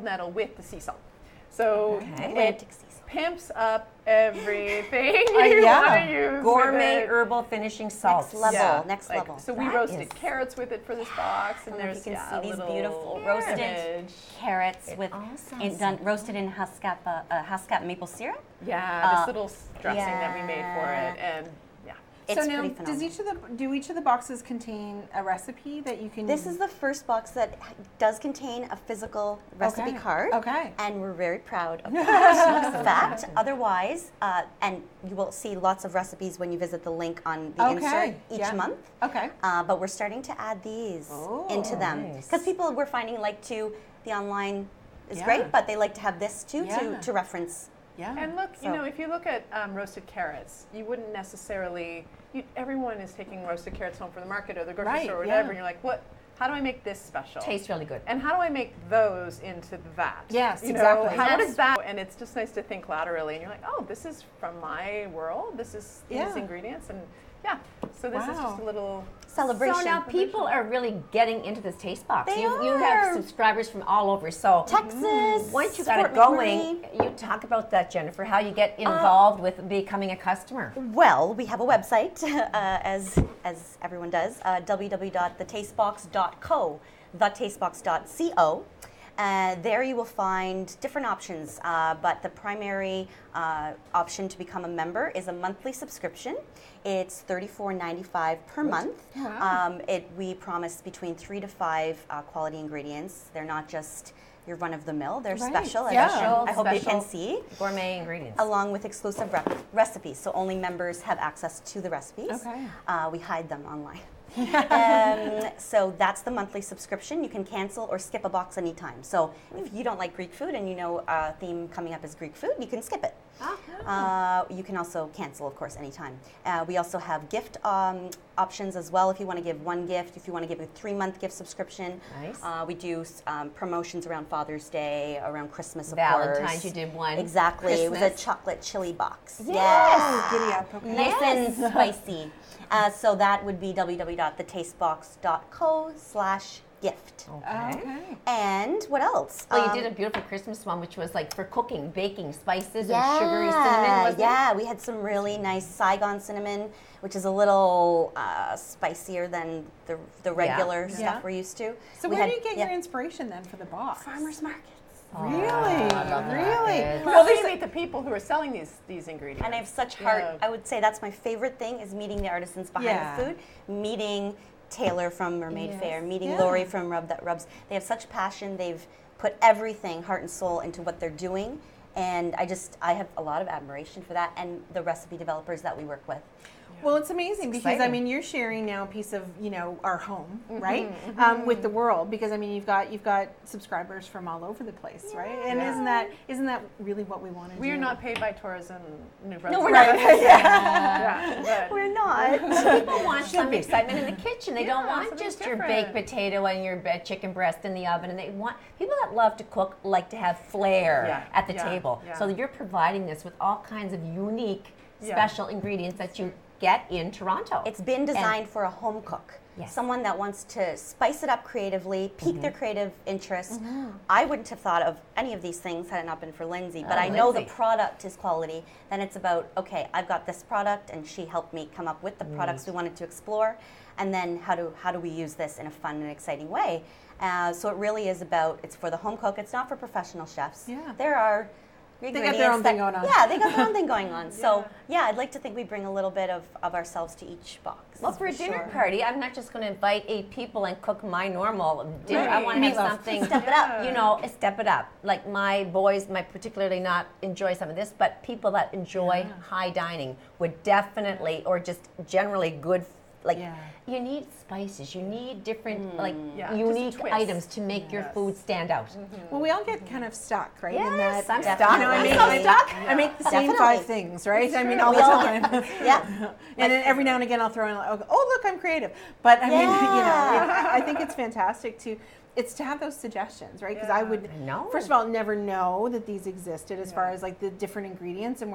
[SPEAKER 4] nettle with the sea salt. So it pimps up everything you want to use.
[SPEAKER 2] Gourmet herbal finishing salts.
[SPEAKER 3] Next level.
[SPEAKER 4] So we roasted carrots with it for this box, and there's
[SPEAKER 3] you can see these beautiful roasted carrots with roasted in hascat maple syrup.
[SPEAKER 4] Yeah, this little dressing that we made for it, and
[SPEAKER 3] it's
[SPEAKER 1] so now,
[SPEAKER 3] pretty phenomenal.
[SPEAKER 1] do each of the boxes contain a recipe that you can?
[SPEAKER 3] This is the first box that does contain a physical recipe card.
[SPEAKER 1] Okay.
[SPEAKER 3] And we're very proud of that fact. Otherwise, and you will see lots of recipes when you visit the link on the insert each month.
[SPEAKER 1] Okay.
[SPEAKER 3] But we're starting to add these into them because people we're finding the online is great, but they like to have this too to reference.
[SPEAKER 1] Yeah.
[SPEAKER 4] And look, if you look at roasted carrots, you wouldn't necessarily. Everyone is taking roasted carrots home from the market or the grocery store or whatever, and you're like, what? How do I make this special?
[SPEAKER 2] Tastes really good.
[SPEAKER 4] And how do I make those into that?
[SPEAKER 1] Yes, exactly.
[SPEAKER 4] What is that? And it's just nice to think laterally, and you're like, oh, this is from my world. This is these ingredients, and so this is just a little
[SPEAKER 3] celebration.
[SPEAKER 2] So now people are really getting into this taste box.
[SPEAKER 3] They
[SPEAKER 2] you have subscribers from all over. So
[SPEAKER 3] Texas.
[SPEAKER 2] Once you got it going, you talk about that, Jennifer, how you get involved with becoming a customer.
[SPEAKER 3] Well, we have a website, as everyone does, www.thetastebox.co, thetastebox.co. There you will find different options, but the primary option to become a member is a monthly subscription. It's $34.95 per month. Wow. We promise between 3 to 5 quality ingredients. They're not just your run-of-the-mill. They're special. I hope you can see.
[SPEAKER 2] Gourmet ingredients.
[SPEAKER 3] Along with exclusive recipes. So only members have access to the recipes.
[SPEAKER 1] Okay.
[SPEAKER 3] We hide them online. So that's the monthly subscription. You can cancel or skip a box anytime. So if you don't like Greek food and you know a theme coming up is Greek food, you can skip it. You can also cancel, of course, anytime. We also have gift options as well. If you want to give one gift, if you want to give a 3-month gift subscription.
[SPEAKER 2] Nice.
[SPEAKER 3] We do promotions around Father's Day, around Christmas, of
[SPEAKER 2] Valentine's,
[SPEAKER 3] course.
[SPEAKER 2] you did one.
[SPEAKER 3] Exactly.
[SPEAKER 2] Christmas.
[SPEAKER 3] It was a chocolate chili box.
[SPEAKER 2] Yes.
[SPEAKER 1] Giddy up. Okay.
[SPEAKER 3] Nice and spicy. So that would be www.thetastebox.co/gift.
[SPEAKER 2] Okay.
[SPEAKER 3] And what else?
[SPEAKER 2] Well, you did a beautiful Christmas one, which was like for cooking, baking, spices, and sugary cinnamon, wasn't it?
[SPEAKER 3] We had some really nice Saigon cinnamon, which is a little spicier than the regular stuff we're used to.
[SPEAKER 1] So where do you get your inspiration then for the box?
[SPEAKER 3] Farmers markets.
[SPEAKER 1] Really?
[SPEAKER 2] Really?
[SPEAKER 4] Well, then you meet the people who are selling these ingredients.
[SPEAKER 3] And I have such heart. I would say that's my favorite thing is meeting the artisans behind the food, meeting Taylor from Mermaid Fair, meeting Lori from Rub That Rubs. They have such passion. They've put everything, heart and soul, into what they're doing. And I have a lot of admiration for that and the recipe developers that we work with.
[SPEAKER 1] Well, it's amazing because I mean you're sharing now a piece of our home, right, with the world. Because I mean you've got subscribers from all over the place, right? And isn't that really what we want to do?
[SPEAKER 4] We are not paid by Tourism New Brunswick.
[SPEAKER 3] No, we're not.
[SPEAKER 4] We're
[SPEAKER 3] not.
[SPEAKER 2] People want some excitement in the kitchen. They don't want just your baked potato and your chicken breast in the oven. And they want people that love to cook like to have flair at the table. So you're providing this with all kinds of unique, special ingredients that you get in Toronto.
[SPEAKER 3] It's been designed for a home cook. Someone that wants to spice it up creatively, pique their creative interest. I wouldn't have thought of any of these things had it not been for Lindsay, but I know the product is quality. Then it's about, okay, I've got this product and she helped me come up with the products we wanted to explore, and then how do we use this in a fun and exciting way? So it really is about, it's for the home cook, it's not for professional chefs. There are
[SPEAKER 1] they got their own thing going on.
[SPEAKER 3] Yeah, they got their own thing going on. So I'd like to think we bring a little bit of ourselves to each box.
[SPEAKER 2] Well, for a dinner party, I'm not just going to invite 8 people and cook my normal dinner. I want to have something.
[SPEAKER 3] Step it up.
[SPEAKER 2] Step it up. Like my boys might particularly not enjoy some of this, but people that enjoy high dining would definitely, or just generally good. You need spices. You need different, unique items to make your food stand out.
[SPEAKER 1] Well, we all get kind of stuck, right?
[SPEAKER 2] Yes,
[SPEAKER 1] in that,
[SPEAKER 2] I'm stuck.
[SPEAKER 1] I make the same 5 things, right? I mean, all the time. And then every now and again, I'll throw in, oh, look, I'm creative. But I mean, I think it's fantastic to have those suggestions, right? Because I would, first of all, never know that these existed as far as like the different ingredients and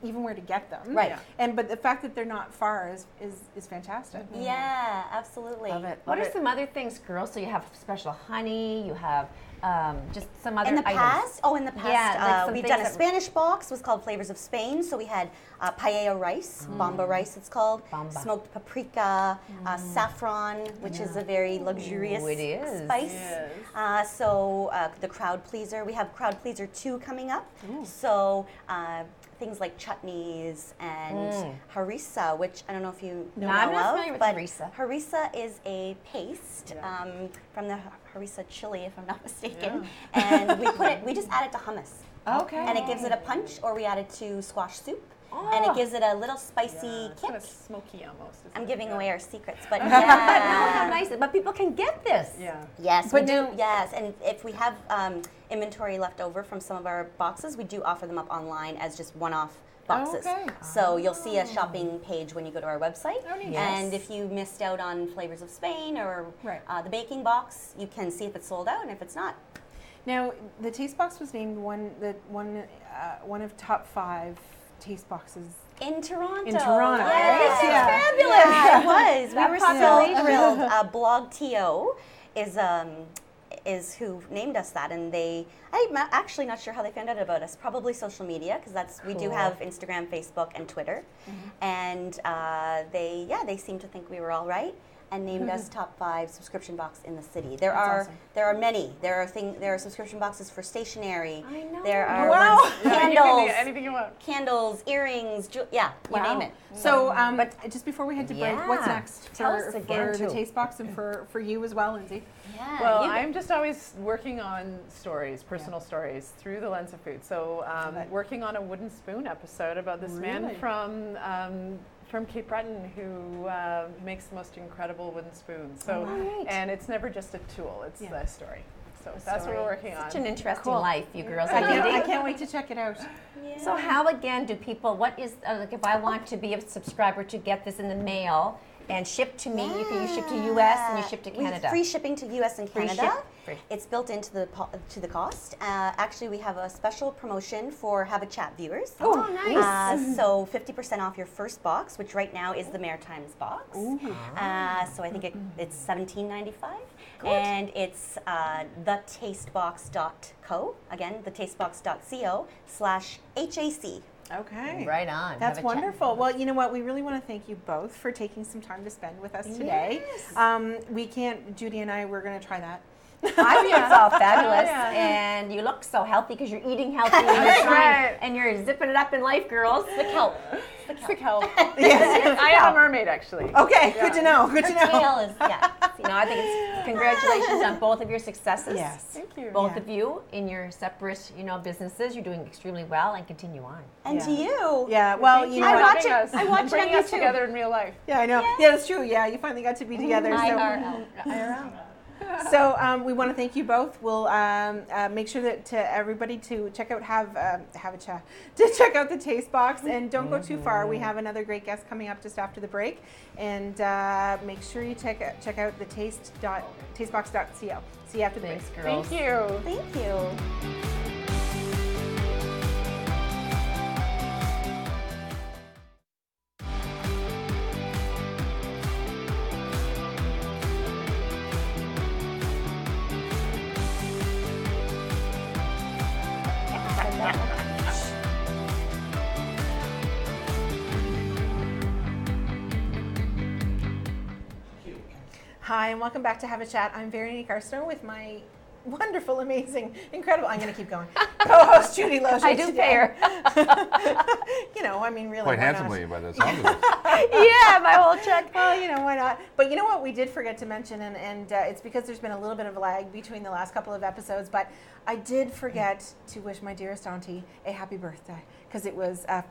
[SPEAKER 1] even where to get them.
[SPEAKER 3] Right.
[SPEAKER 1] But the fact that they're not far is fantastic.
[SPEAKER 3] Yeah, absolutely.
[SPEAKER 2] Love it. What are some other things, girls? So you have special honey. You have just some other items.
[SPEAKER 3] In the past, we've done a Spanish box. It was called Flavors of Spain. So we had paella rice, bomba rice it's called, smoked paprika, saffron, which is a very luxurious spice. So the crowd pleaser. We have crowd pleaser 2 coming up. So things like chutneys and harissa, which I don't know if you know
[SPEAKER 2] I'm not familiar with harissa.
[SPEAKER 3] Harissa is a paste from the harissa chili, if I'm not mistaken, and we just add it to hummus.
[SPEAKER 1] Okay.
[SPEAKER 3] And it gives it a punch, or we add it to squash soup. And it gives it a little spicy kick.
[SPEAKER 4] Kind of smoky almost.
[SPEAKER 3] I'm giving away our secrets, but
[SPEAKER 2] how nice! But people can get this.
[SPEAKER 3] Yes, we do. Yes, and if we have inventory left over from some of our boxes, we do offer them up online as just one-off boxes. So you'll see a shopping page when you go to our website. And if you missed out on Flavors of Spain or the baking box, you can see if it's sold out and if it's not.
[SPEAKER 1] Now, the Taste Box was named one of top 5 taste boxes
[SPEAKER 3] in Toronto.
[SPEAKER 1] Yes,
[SPEAKER 3] fabulous. Yeah, it was. We were so thrilled. Blog TO is who named us that, and I'm actually not sure how they found out about us. Probably social media, because we do have Instagram, Facebook, and Twitter, and they seemed to think we were all right and named us top 5 subscription box in the city. There are many. There are subscription boxes for stationery.
[SPEAKER 2] I know.
[SPEAKER 3] There are candles,
[SPEAKER 4] anything you want.
[SPEAKER 3] Candles, earrings, you name it.
[SPEAKER 1] So, but just before we head to break, what's next for the Taste Box and for you as well, Lindsay?
[SPEAKER 4] Well, I'm just always working on stories, personal stories, through the lens of food. So working on a wooden spoon episode about this man from from Cape Breton who makes the most incredible wooden spoons. So, and it's never just a tool; it's the story. So that's what we're working on.
[SPEAKER 2] Such an interesting life, you girls.
[SPEAKER 1] I can't wait to check it out.
[SPEAKER 2] Yeah. So how again do people? What is like if I want to be a subscriber to get this in the mail and ship to me? You ship to U.S. and you ship to Canada.
[SPEAKER 3] Free shipping to U.S. and Canada.
[SPEAKER 2] Free.
[SPEAKER 3] It's built into the cost. Actually, we have a special promotion for Have a Chat viewers.
[SPEAKER 2] Oh, nice.
[SPEAKER 3] So 50% off your first box, which right now is the Maritimes box. So I think it's $17.95. And it's thetastebox.co. Again, thetastebox.co/HAC.
[SPEAKER 1] Okay.
[SPEAKER 2] Right on.
[SPEAKER 1] That's wonderful. Well, you know what? We really want to thank you both for taking some time to spend with us today. Yes. We can't, Judy and I, we're going to try that.
[SPEAKER 2] I think it's all fabulous, and you look so healthy because you're eating healthy and you're zipping it up in life, girls. Sick help.
[SPEAKER 1] Yes.
[SPEAKER 4] I am a mermaid, actually.
[SPEAKER 1] Okay, good to know. Good to know.
[SPEAKER 3] Tail is,
[SPEAKER 2] I think it's congratulations on both of your successes.
[SPEAKER 1] Yes,
[SPEAKER 4] thank you.
[SPEAKER 2] Both of you in your separate, businesses. You're doing extremely well, and continue on.
[SPEAKER 3] And to you.
[SPEAKER 1] Yeah. Well, you know,
[SPEAKER 2] I watch it
[SPEAKER 4] bringing us together in real life.
[SPEAKER 1] Yeah, I know. Yeah, that's true. Yeah, you finally got to be together.
[SPEAKER 2] IRL.
[SPEAKER 1] So we want to thank you both. We'll make sure that to everybody to check out have a chat to check out the Taste Box, and don't go too far. We have another great guest coming up just after the break, and make sure you check out the tastebox.co. See you after the break,
[SPEAKER 2] girls.
[SPEAKER 4] Thank you.
[SPEAKER 3] Thank you.
[SPEAKER 1] Hi, and welcome back to Have a Chat. I'm Veronique Arsenault with my wonderful, amazing, incredible, I'm going to keep going, co-host Judy Lozier.
[SPEAKER 2] I do pay her.
[SPEAKER 1] Really.
[SPEAKER 5] Quite handsomely by the sound of it.
[SPEAKER 2] Yeah, my whole check.
[SPEAKER 1] Well, why not? But you know what we did forget to mention, and it's because there's been a little bit of a lag between the last couple of episodes, but I did forget to wish my dearest auntie a happy birthday, because it was a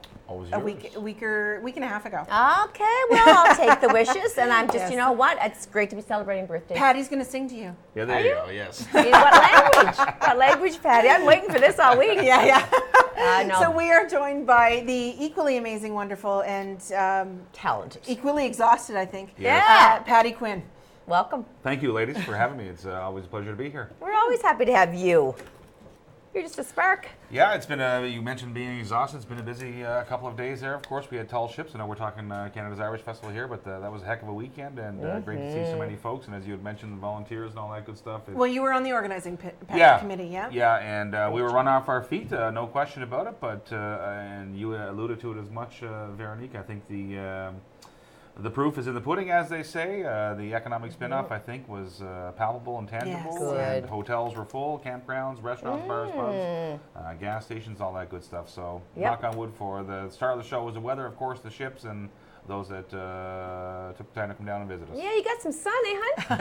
[SPEAKER 1] week and a half ago.
[SPEAKER 2] Okay, well, I'll take the wishes, and I'm just, you know what? It's great to be celebrating birthdays.
[SPEAKER 1] Patty's going to sing to you.
[SPEAKER 5] Yeah, there you go, yes.
[SPEAKER 2] In what language? What language, Patty? I'm waiting for this all week.
[SPEAKER 1] Yeah.
[SPEAKER 2] No.
[SPEAKER 1] So we are joined by the equally amazing, wonderful, and
[SPEAKER 2] talented,
[SPEAKER 1] equally exhausted, I think.
[SPEAKER 2] Yeah.
[SPEAKER 1] Patty Quinn.
[SPEAKER 2] Welcome.
[SPEAKER 5] Thank you, ladies, for having me. It's always a pleasure to be here.
[SPEAKER 2] We're always happy to have you. You're just a spark.
[SPEAKER 5] Yeah, it's been you mentioned being exhausted. It's been a busy couple of days there. Of course, we had Tall Ships. I know we're talking Canada's Irish Festival here, but that was a heck of a weekend, and great to see so many folks. And as you had mentioned, the volunteers and all that good stuff.
[SPEAKER 1] Well, you were on the organizing committee, yeah? Yeah,
[SPEAKER 5] and we were run off our feet, no question about it. But and you alluded to it as much, Veronique. I think the proof is in the pudding, as they say. The economic spin-off, I think, was palpable and tangible.
[SPEAKER 2] Yes. Good.
[SPEAKER 5] And hotels were full, campgrounds, restaurants, bars, pubs, gas stations, all that good stuff. So, knock on wood for the start of the show was the weather, of course, the ships, and those that took time to come down and visit us.
[SPEAKER 2] Yeah, you got some sun, hun?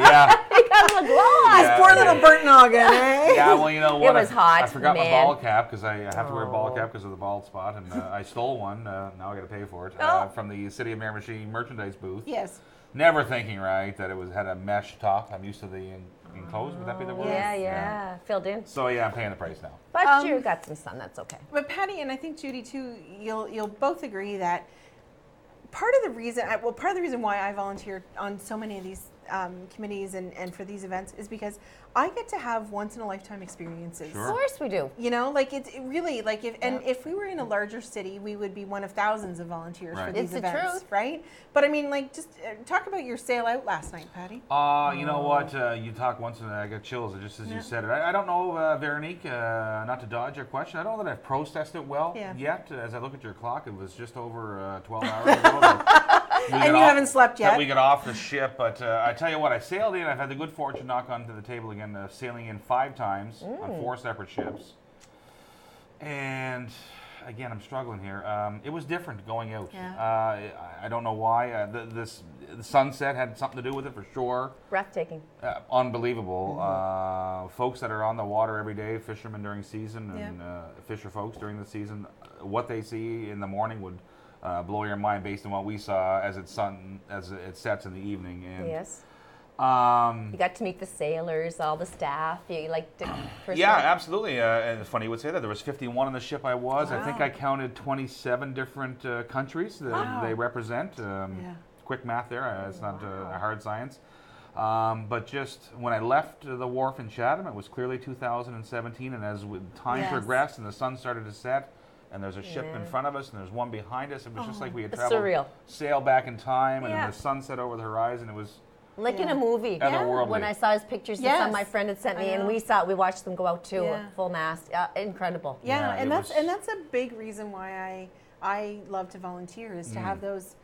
[SPEAKER 5] Yeah.
[SPEAKER 2] You got a little glow on.
[SPEAKER 1] This poor little burnt noggin, eh?
[SPEAKER 5] Yeah, well, you know what?
[SPEAKER 2] It was hot,
[SPEAKER 5] I forgot my
[SPEAKER 2] man.
[SPEAKER 5] ball cap because I have to wear a ball cap because of the bald spot, and I stole one. Now I got to pay for it from the City of Miramichi merchandise booth.
[SPEAKER 1] Yes.
[SPEAKER 5] Never thinking had a mesh top. I'm used to the enclosed. Would that be the word?
[SPEAKER 2] Yeah. Filled in.
[SPEAKER 5] So yeah, I'm paying the price now.
[SPEAKER 2] But you got some sun. That's okay.
[SPEAKER 1] But Patty, and I think Judy too, you'll both agree that part of the reason why I volunteer on so many of these committees and for these events is because I get to have once in a lifetime experiences.
[SPEAKER 5] Sure.
[SPEAKER 2] Of course we do.
[SPEAKER 1] It really if we were in a larger city, we would be one of thousands of volunteers for these events,
[SPEAKER 2] the truth.
[SPEAKER 1] right? But I mean, just talk about your sail out last night, Patty.
[SPEAKER 5] You know what? You talk once and I got chills just as you said it. I don't know, Veronique, not to dodge your question. I don't know that I've processed it well yet. As I look at your clock, it was just over 12 hours ago.
[SPEAKER 1] And you haven't slept yet.
[SPEAKER 5] That we got off the ship, but I tell you what, I sailed in. I've had the good fortune to knock onto the table again, sailing in 5 times on 4 separate ships. And again, I'm struggling here. It was different going out.
[SPEAKER 1] Yeah.
[SPEAKER 5] I don't know why. The sunset had something to do with it for sure.
[SPEAKER 2] Breathtaking.
[SPEAKER 5] Unbelievable. Folks that are on the water every day, fishermen during season and fisher folks during the season, what they see in the morning would blow your mind based on what we saw as it sets in the evening. And,
[SPEAKER 2] yes.
[SPEAKER 5] You
[SPEAKER 2] got to meet the sailors, all the staff. You
[SPEAKER 5] yeah, absolutely. And it's funny you would say that. There was 51 on the ship I was.
[SPEAKER 1] Wow.
[SPEAKER 5] I think I counted 27 different countries that they represent. Quick math there. It's not a hard science. But just when I left the wharf in Chatham, it was clearly 2017. And as time progressed and the sun started to set, and there's a ship in front of us and there's one behind us, it was just like we had traveled, sailed back in time, and then the sun set over the horizon. It was...
[SPEAKER 2] like in a movie.
[SPEAKER 5] Otherworldly.
[SPEAKER 2] When I saw his pictures, some my friend had sent me, and we watched them go out too, full mast. Incredible.
[SPEAKER 1] Yeah, and that's a big reason why I love to volunteer, is to have those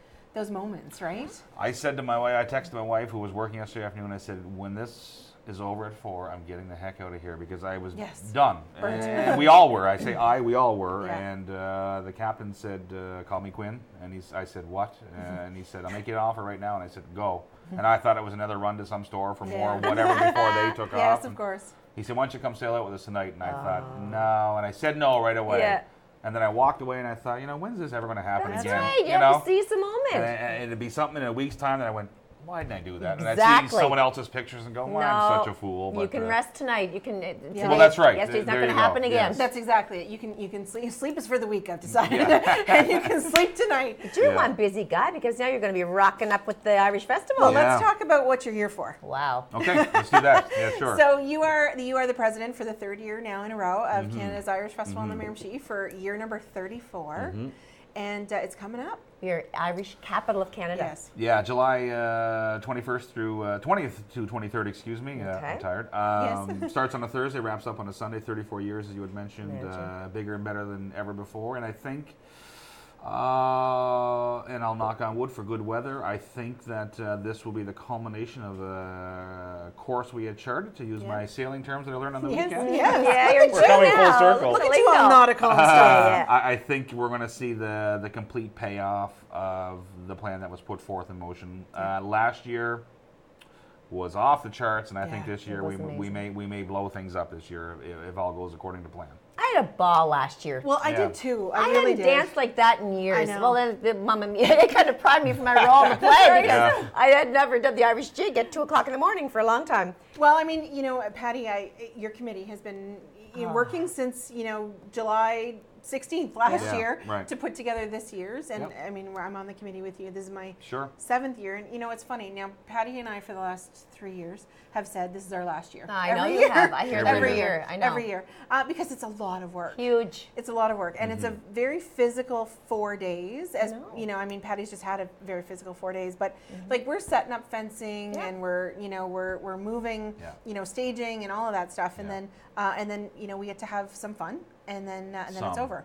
[SPEAKER 1] moments, right?
[SPEAKER 5] I said to my wife, I texted my wife who was working yesterday afternoon, I said, when this is over at 4, I'm getting the heck out of here, because I was done. And we all were. I say we all were. Yeah. And the captain said, call me Quinn. And I said, what? And he said, I'll make you an offer right now. And I said, go. And I thought it was another run to some store for more, whatever, before they took off.
[SPEAKER 1] Yes, of course.
[SPEAKER 5] He said, why don't you come sail out with us tonight? And I thought, no. And I said no right away. Yeah. And then I walked away and I thought, when's this ever going to happen again?
[SPEAKER 2] That's right. You have to seize the moment.
[SPEAKER 5] And it'd be something in a week's time that I went, why didn't I do that?
[SPEAKER 2] Exactly.
[SPEAKER 5] And I'd see someone else's pictures and go, well, I'm such a fool. But,
[SPEAKER 2] you can rest tonight. You can.
[SPEAKER 5] Well, that's right.
[SPEAKER 2] Yesterday's not going to happen again.
[SPEAKER 1] Yes. That's exactly it. You can sleep is for the week, I've decided. And you can sleep tonight.
[SPEAKER 2] But you're one busy guy, because now you're going to be rocking up with the Irish Festival.
[SPEAKER 1] Well, let's talk about what you're here for.
[SPEAKER 2] Wow.
[SPEAKER 5] Okay, let's do that. Yeah, sure.
[SPEAKER 1] So you are the president for the 3rd year now in a row of Canada's Irish Festival in the Miramichi for year number 34. And it's coming up.
[SPEAKER 2] Your Irish capital of Canada.
[SPEAKER 1] Yes.
[SPEAKER 5] Yeah, July 21st through 20th to 23rd, excuse me. I'm tired.
[SPEAKER 1] Yes.
[SPEAKER 5] Starts on a Thursday, wraps up on a Sunday, 34 years, as you had mentioned. Bigger and better than ever before. And I think, and I'll knock on wood for good weather, I think that this will be the culmination of a course we had charted, to use my sailing terms that I learned on the weekend.
[SPEAKER 2] Yeah, you're
[SPEAKER 5] We're coming full circle.
[SPEAKER 1] Look at you all nautical and stuff.
[SPEAKER 5] I think we're going to see the complete payoff of the plan that was put forth in motion. Last year was off the charts, and I think this year we may blow things up this year if all goes according to plan.
[SPEAKER 2] I had a ball last year.
[SPEAKER 1] Well, I did too. I
[SPEAKER 2] really
[SPEAKER 1] hadn't
[SPEAKER 2] danced like that in years.
[SPEAKER 1] I know.
[SPEAKER 2] Well, the Mamma Mia, it kind of primed me for my role in the play, because I had never done the Irish jig at 2 o'clock in the morning for a long time.
[SPEAKER 1] Well, I mean, Patty, your committee has been working since July 16th last year to put together this year's, and I mean, I'm on the committee with you. This is my 7th year, and it's funny. Now, Patty and I, for the last 3 years, have said this is our last year.
[SPEAKER 2] I know you have. I hear that every year. I know.
[SPEAKER 1] Every year, because it's a lot of work.
[SPEAKER 2] Huge.
[SPEAKER 1] It's a lot of work, and it's a very physical 4 days. As I mean, Patty's just had a very physical 4 days, but like we're setting up fencing, and we're moving, staging and all of that stuff, and then we get to have some fun. And then it's over.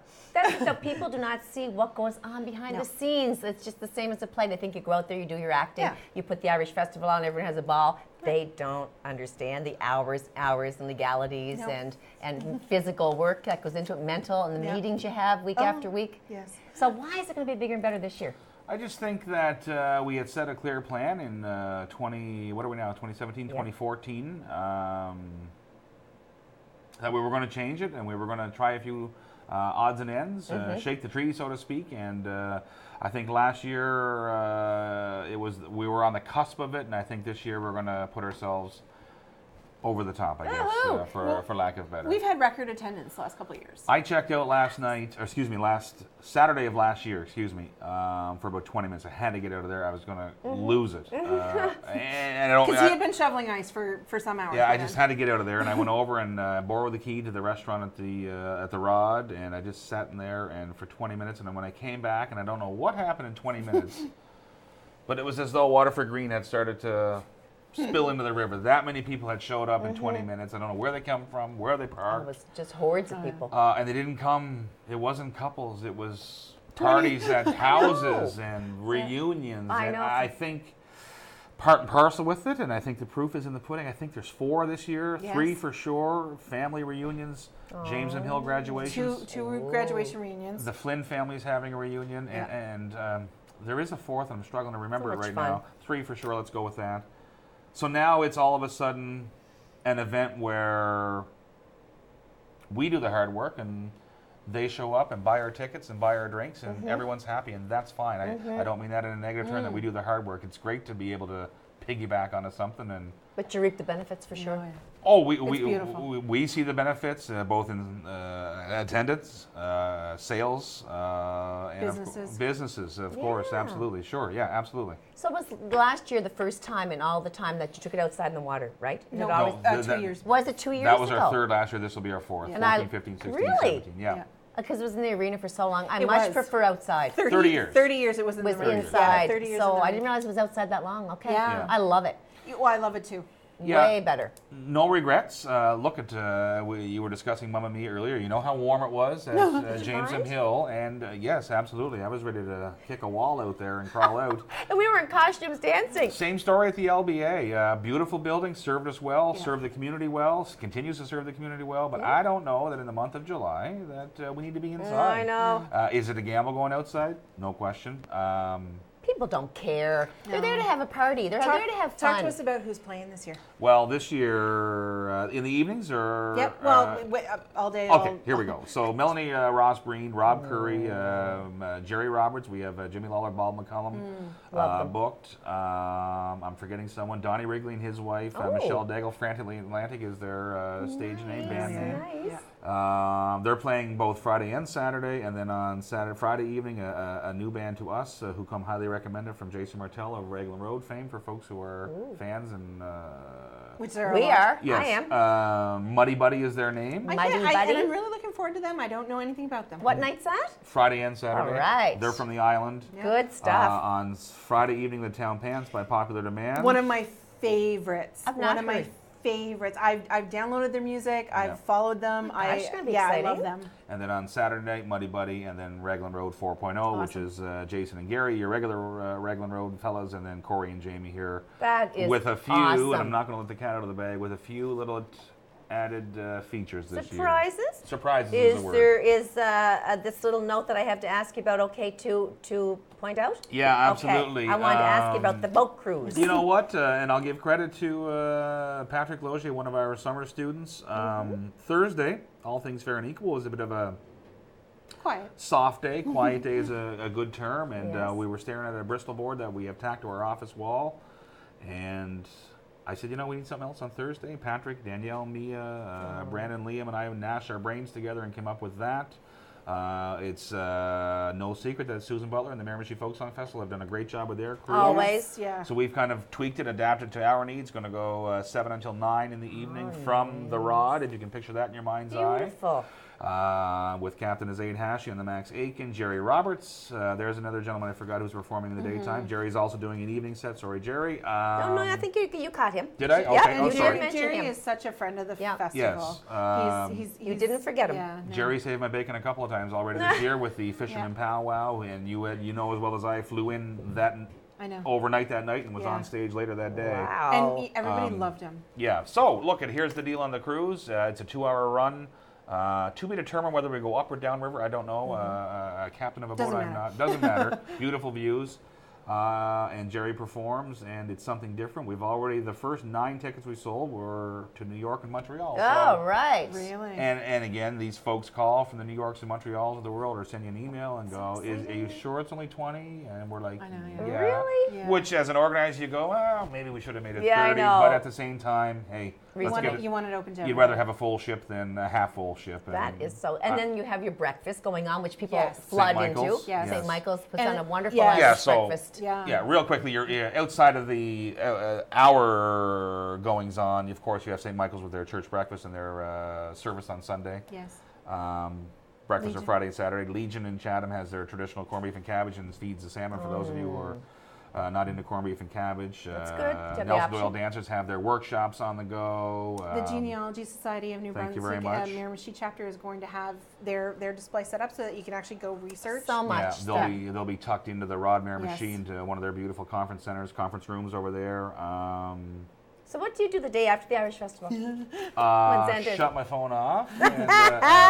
[SPEAKER 2] So people do not see what goes on behind the scenes. It's just the same as a play. They think you go out there, you do your acting, you put the Irish Festival on, everyone has a ball. They don't understand the hours and legalities and physical work that goes into it, mental, and the meetings you have week after week.
[SPEAKER 1] Yes.
[SPEAKER 2] So why is it going to be bigger and better this year?
[SPEAKER 5] I just think that we had set a clear plan in 2017, 2014. That we were going to change it, and we were going to try a few odds and ends, shake the tree, so to speak. And I think last year we were on the cusp of it, and I think this year we're going to put ourselves over the top, I guess, for lack of better.
[SPEAKER 1] We've had record attendance the last couple of years.
[SPEAKER 5] I checked out last Saturday of last year, for about 20 minutes. I had to get out of there. I was going to lose it.
[SPEAKER 1] Because he had been shoveling ice for some hours.
[SPEAKER 5] Yeah, I just had to get out of there, and I went over and borrowed the key to the restaurant at the Rod, and I just sat in there and for 20 minutes, and then when I came back, and I don't know what happened in 20 minutes, but it was as though Waterford Green had started to spill into the river. That many people had showed up in 20 minutes. I don't know where they come from, where they parked.
[SPEAKER 2] It was just hordes of people.
[SPEAKER 5] And they didn't come, it wasn't couples, it was parties at houses and reunions.
[SPEAKER 2] I
[SPEAKER 5] and
[SPEAKER 2] know.
[SPEAKER 5] I think part and parcel with it, and I think the proof is in the pudding. I think there's 4 this year, 3 for sure, family reunions, James and Hill graduations.
[SPEAKER 1] Two graduation reunions.
[SPEAKER 5] The Flynn family is having a reunion, and there is a 4th, and I'm struggling to remember it right now. 3 for sure, let's go with that. So now it's all of a sudden an event where we do the hard work, and they show up and buy our tickets and buy our drinks, and everyone's happy, and that's fine. I don't mean that in a negative term, that we do the hard work. It's great to be able to piggyback onto something.
[SPEAKER 2] But you reap the benefits for sure.
[SPEAKER 5] Oh, we see the benefits both in attendance, sales, and businesses, of course, absolutely, sure, yeah, absolutely.
[SPEAKER 2] So was last year the first time in all the time that you took it outside in the water, right?
[SPEAKER 1] No, 2 years.
[SPEAKER 2] Was it 2 years
[SPEAKER 5] That was
[SPEAKER 2] ago?
[SPEAKER 5] our third last year. This will be our fourth.
[SPEAKER 2] And
[SPEAKER 5] 14, 15, 16,
[SPEAKER 2] really?
[SPEAKER 5] 17. Yeah.
[SPEAKER 2] Because it was in the arena for so long. I
[SPEAKER 1] It
[SPEAKER 2] much
[SPEAKER 1] was.
[SPEAKER 2] prefer outside.
[SPEAKER 1] 30
[SPEAKER 5] years.
[SPEAKER 1] 30 years it was in the arena.
[SPEAKER 2] Inside.
[SPEAKER 1] Yeah, 30 years
[SPEAKER 2] so
[SPEAKER 1] in the
[SPEAKER 2] I didn't realize it was outside that long. Okay.
[SPEAKER 1] Yeah.
[SPEAKER 2] I love it.
[SPEAKER 1] Well, I love it too.
[SPEAKER 5] Yeah.
[SPEAKER 2] Way better.
[SPEAKER 5] No regrets. Look at you were discussing Mamma Mia earlier. You know how warm it was at James M. Hill, and yes, absolutely. I was ready to kick a wall out there and crawl out.
[SPEAKER 2] And we were in costumes dancing.
[SPEAKER 5] Same story at the LBA. Beautiful building, served us well, served the community well, continues to serve the community well. But I don't know that in the month of July that we need to be inside.
[SPEAKER 2] I know.
[SPEAKER 5] Is it a gamble going outside? No question.
[SPEAKER 2] People don't care. They're there to have a party. They're there to have fun.
[SPEAKER 1] Talk to us about who's playing this year.
[SPEAKER 5] Well, this year in the evenings or
[SPEAKER 1] Yep. Well, all day.
[SPEAKER 5] Okay, here we go. So Melanie Ross Breen, Rob Curry, Jerry Roberts. We have Jimmy Lawler, Bob McCullum booked. I'm forgetting someone. Donnie Wrigley and his wife, Michelle Daigle. Frantically Atlantic is their stage name, band name.
[SPEAKER 2] Nice.
[SPEAKER 5] They're playing both Friday and Saturday, and then on Friday evening, a new band to us who come highly recommended from Jason Martell of Raglan Road fame for folks who are fans and.
[SPEAKER 1] Which there
[SPEAKER 2] We are.
[SPEAKER 5] Yes.
[SPEAKER 2] I am.
[SPEAKER 5] Muddy Buddy is their name.
[SPEAKER 2] Muddy Buddy.
[SPEAKER 1] And I'm really looking forward to them. I don't know anything about them.
[SPEAKER 2] What night's that?
[SPEAKER 5] Friday and Saturday.
[SPEAKER 2] All right.
[SPEAKER 5] They're from the island.
[SPEAKER 1] Yeah.
[SPEAKER 2] Good stuff.
[SPEAKER 5] On Friday evening, the Town Pants by popular demand.
[SPEAKER 1] One of my favorites.
[SPEAKER 2] I've not
[SPEAKER 1] One of my
[SPEAKER 2] heard.
[SPEAKER 1] favorites. I've downloaded their music. I've followed them.
[SPEAKER 2] gosh, it's gonna be
[SPEAKER 1] I
[SPEAKER 2] exciting.
[SPEAKER 1] love them.
[SPEAKER 5] And then on Saturday night, Muddy Buddy, and then Raglan Road 4.0, which is Jason and Gary, your regular Raglan Road fellas, and then Corey and Jamie here.
[SPEAKER 2] That is
[SPEAKER 5] with a few,
[SPEAKER 2] awesome.
[SPEAKER 5] and I'm not going to let the cat out of the bag, with a few little added features this
[SPEAKER 2] Surprises?
[SPEAKER 5] year. Surprises is the word.
[SPEAKER 2] Is this little note that I have to ask you about okay to point out?
[SPEAKER 5] Yeah, absolutely.
[SPEAKER 2] Okay. I wanted to ask you about the boat cruise.
[SPEAKER 5] You know what? And I'll give credit to Patrick Logier, one of our summer students. Thursday, all things fair and equal, was a bit of a
[SPEAKER 1] Quiet.
[SPEAKER 5] soft day. Quiet day is a good term. And
[SPEAKER 2] Yes.
[SPEAKER 5] we were staring at a Bristol board that we have tacked to our office wall. And I said, we need something else on Thursday. Patrick, Danielle, Mia, Brandon, Liam, and I gnashed our brains together and came up with that. It's no secret that Susan Butler and the Miramichi Folk Song Festival have done a great job with their crew.
[SPEAKER 2] Always.
[SPEAKER 1] Yeah.
[SPEAKER 5] So we've kind of tweaked it, adapted to our needs. Going to go 7 until 9 in the evening from the Rod, if you can picture that in your mind's
[SPEAKER 2] Beautiful.
[SPEAKER 5] eye. With Captain Azaid Hashi and the Max Aiken, Jerry Roberts. There's another gentleman I forgot who's performing in the daytime. Jerry's also doing an evening set. Sorry, Jerry.
[SPEAKER 2] No, I think you caught him.
[SPEAKER 5] Did I?
[SPEAKER 2] Yeah,
[SPEAKER 5] Okay.
[SPEAKER 2] and
[SPEAKER 5] Oh,
[SPEAKER 2] you
[SPEAKER 5] sorry.
[SPEAKER 2] did mention
[SPEAKER 1] Jerry
[SPEAKER 2] him.
[SPEAKER 1] is such a friend of the
[SPEAKER 2] Yeah.
[SPEAKER 1] festival.
[SPEAKER 5] Yes.
[SPEAKER 2] You didn't forget him.
[SPEAKER 1] Yeah, no.
[SPEAKER 5] Jerry saved my bacon a couple of times already this year with the Fisherman Powwow, and you know as well as I flew in that
[SPEAKER 1] I know.
[SPEAKER 5] overnight that night and was
[SPEAKER 1] Yeah.
[SPEAKER 5] on stage later that day.
[SPEAKER 2] Wow.
[SPEAKER 1] And everybody loved him.
[SPEAKER 5] Yeah. So look, here's the deal on the cruise. It's a 2-hour run. To be determined whether we go up or down river. I don't know. Captain of a
[SPEAKER 1] Doesn't
[SPEAKER 5] boat, I'm
[SPEAKER 1] matter.
[SPEAKER 5] not. Doesn't matter. Beautiful views. And Jerry performs, and it's something different. The first 9 tickets we sold were to New York and Montreal.
[SPEAKER 2] Oh, right.
[SPEAKER 1] Really?
[SPEAKER 5] And again, these folks call from the New Yorks and Montreals of the world, or send you an email and go, "Are you sure it's only 20?" And we're like,
[SPEAKER 1] I know,
[SPEAKER 5] "Yeah."
[SPEAKER 2] Really?
[SPEAKER 1] Yeah.
[SPEAKER 5] Which, as an organizer, you go, "Well, maybe we should have made it
[SPEAKER 2] Yeah, I
[SPEAKER 5] 30."
[SPEAKER 2] know.
[SPEAKER 5] But at the same time, hey,
[SPEAKER 1] You
[SPEAKER 5] let's
[SPEAKER 1] want
[SPEAKER 5] get
[SPEAKER 1] it,
[SPEAKER 5] it.
[SPEAKER 1] you want it open to
[SPEAKER 5] You'd
[SPEAKER 1] everybody.
[SPEAKER 5] rather have a full ship than a half full ship.
[SPEAKER 2] That is so. And then you have your breakfast going on, which people
[SPEAKER 1] Yes.
[SPEAKER 2] flood
[SPEAKER 5] St.
[SPEAKER 2] into.
[SPEAKER 5] Michael's,
[SPEAKER 1] Yes.
[SPEAKER 2] St. Michael's puts
[SPEAKER 1] And-
[SPEAKER 2] on a wonderful
[SPEAKER 1] yes.
[SPEAKER 2] Irish
[SPEAKER 5] Yeah, so-
[SPEAKER 2] breakfast.
[SPEAKER 1] Yeah.
[SPEAKER 5] Real quickly, you're outside of the hour goings on. Of course, you have St. Michael's with their church breakfast and their service on Sunday.
[SPEAKER 1] Yes.
[SPEAKER 5] Breakfast are
[SPEAKER 1] Legion.
[SPEAKER 5] Friday and Saturday. Legion in Chatham has their traditional corned beef and cabbage and feeds the salmon for those of you who are not into corned beef and cabbage.
[SPEAKER 2] That's good. You have the
[SPEAKER 5] Nelson Doyle
[SPEAKER 2] option.
[SPEAKER 5] Dancers have their workshops on the go.
[SPEAKER 1] The Genealogy Society of New
[SPEAKER 5] thank you
[SPEAKER 1] Brunswick
[SPEAKER 5] very much.
[SPEAKER 1] Miramichi chapter is going to have their display set up so that you can actually go research.
[SPEAKER 2] So much.
[SPEAKER 5] Yeah,
[SPEAKER 2] stuff.
[SPEAKER 5] they'll be tucked into the Rod Miramichi,
[SPEAKER 1] Yes.
[SPEAKER 5] into one of their beautiful conference centers, conference rooms over there.
[SPEAKER 2] So what do you do the day after the Irish Festival? When's ended?
[SPEAKER 5] Shut my phone off and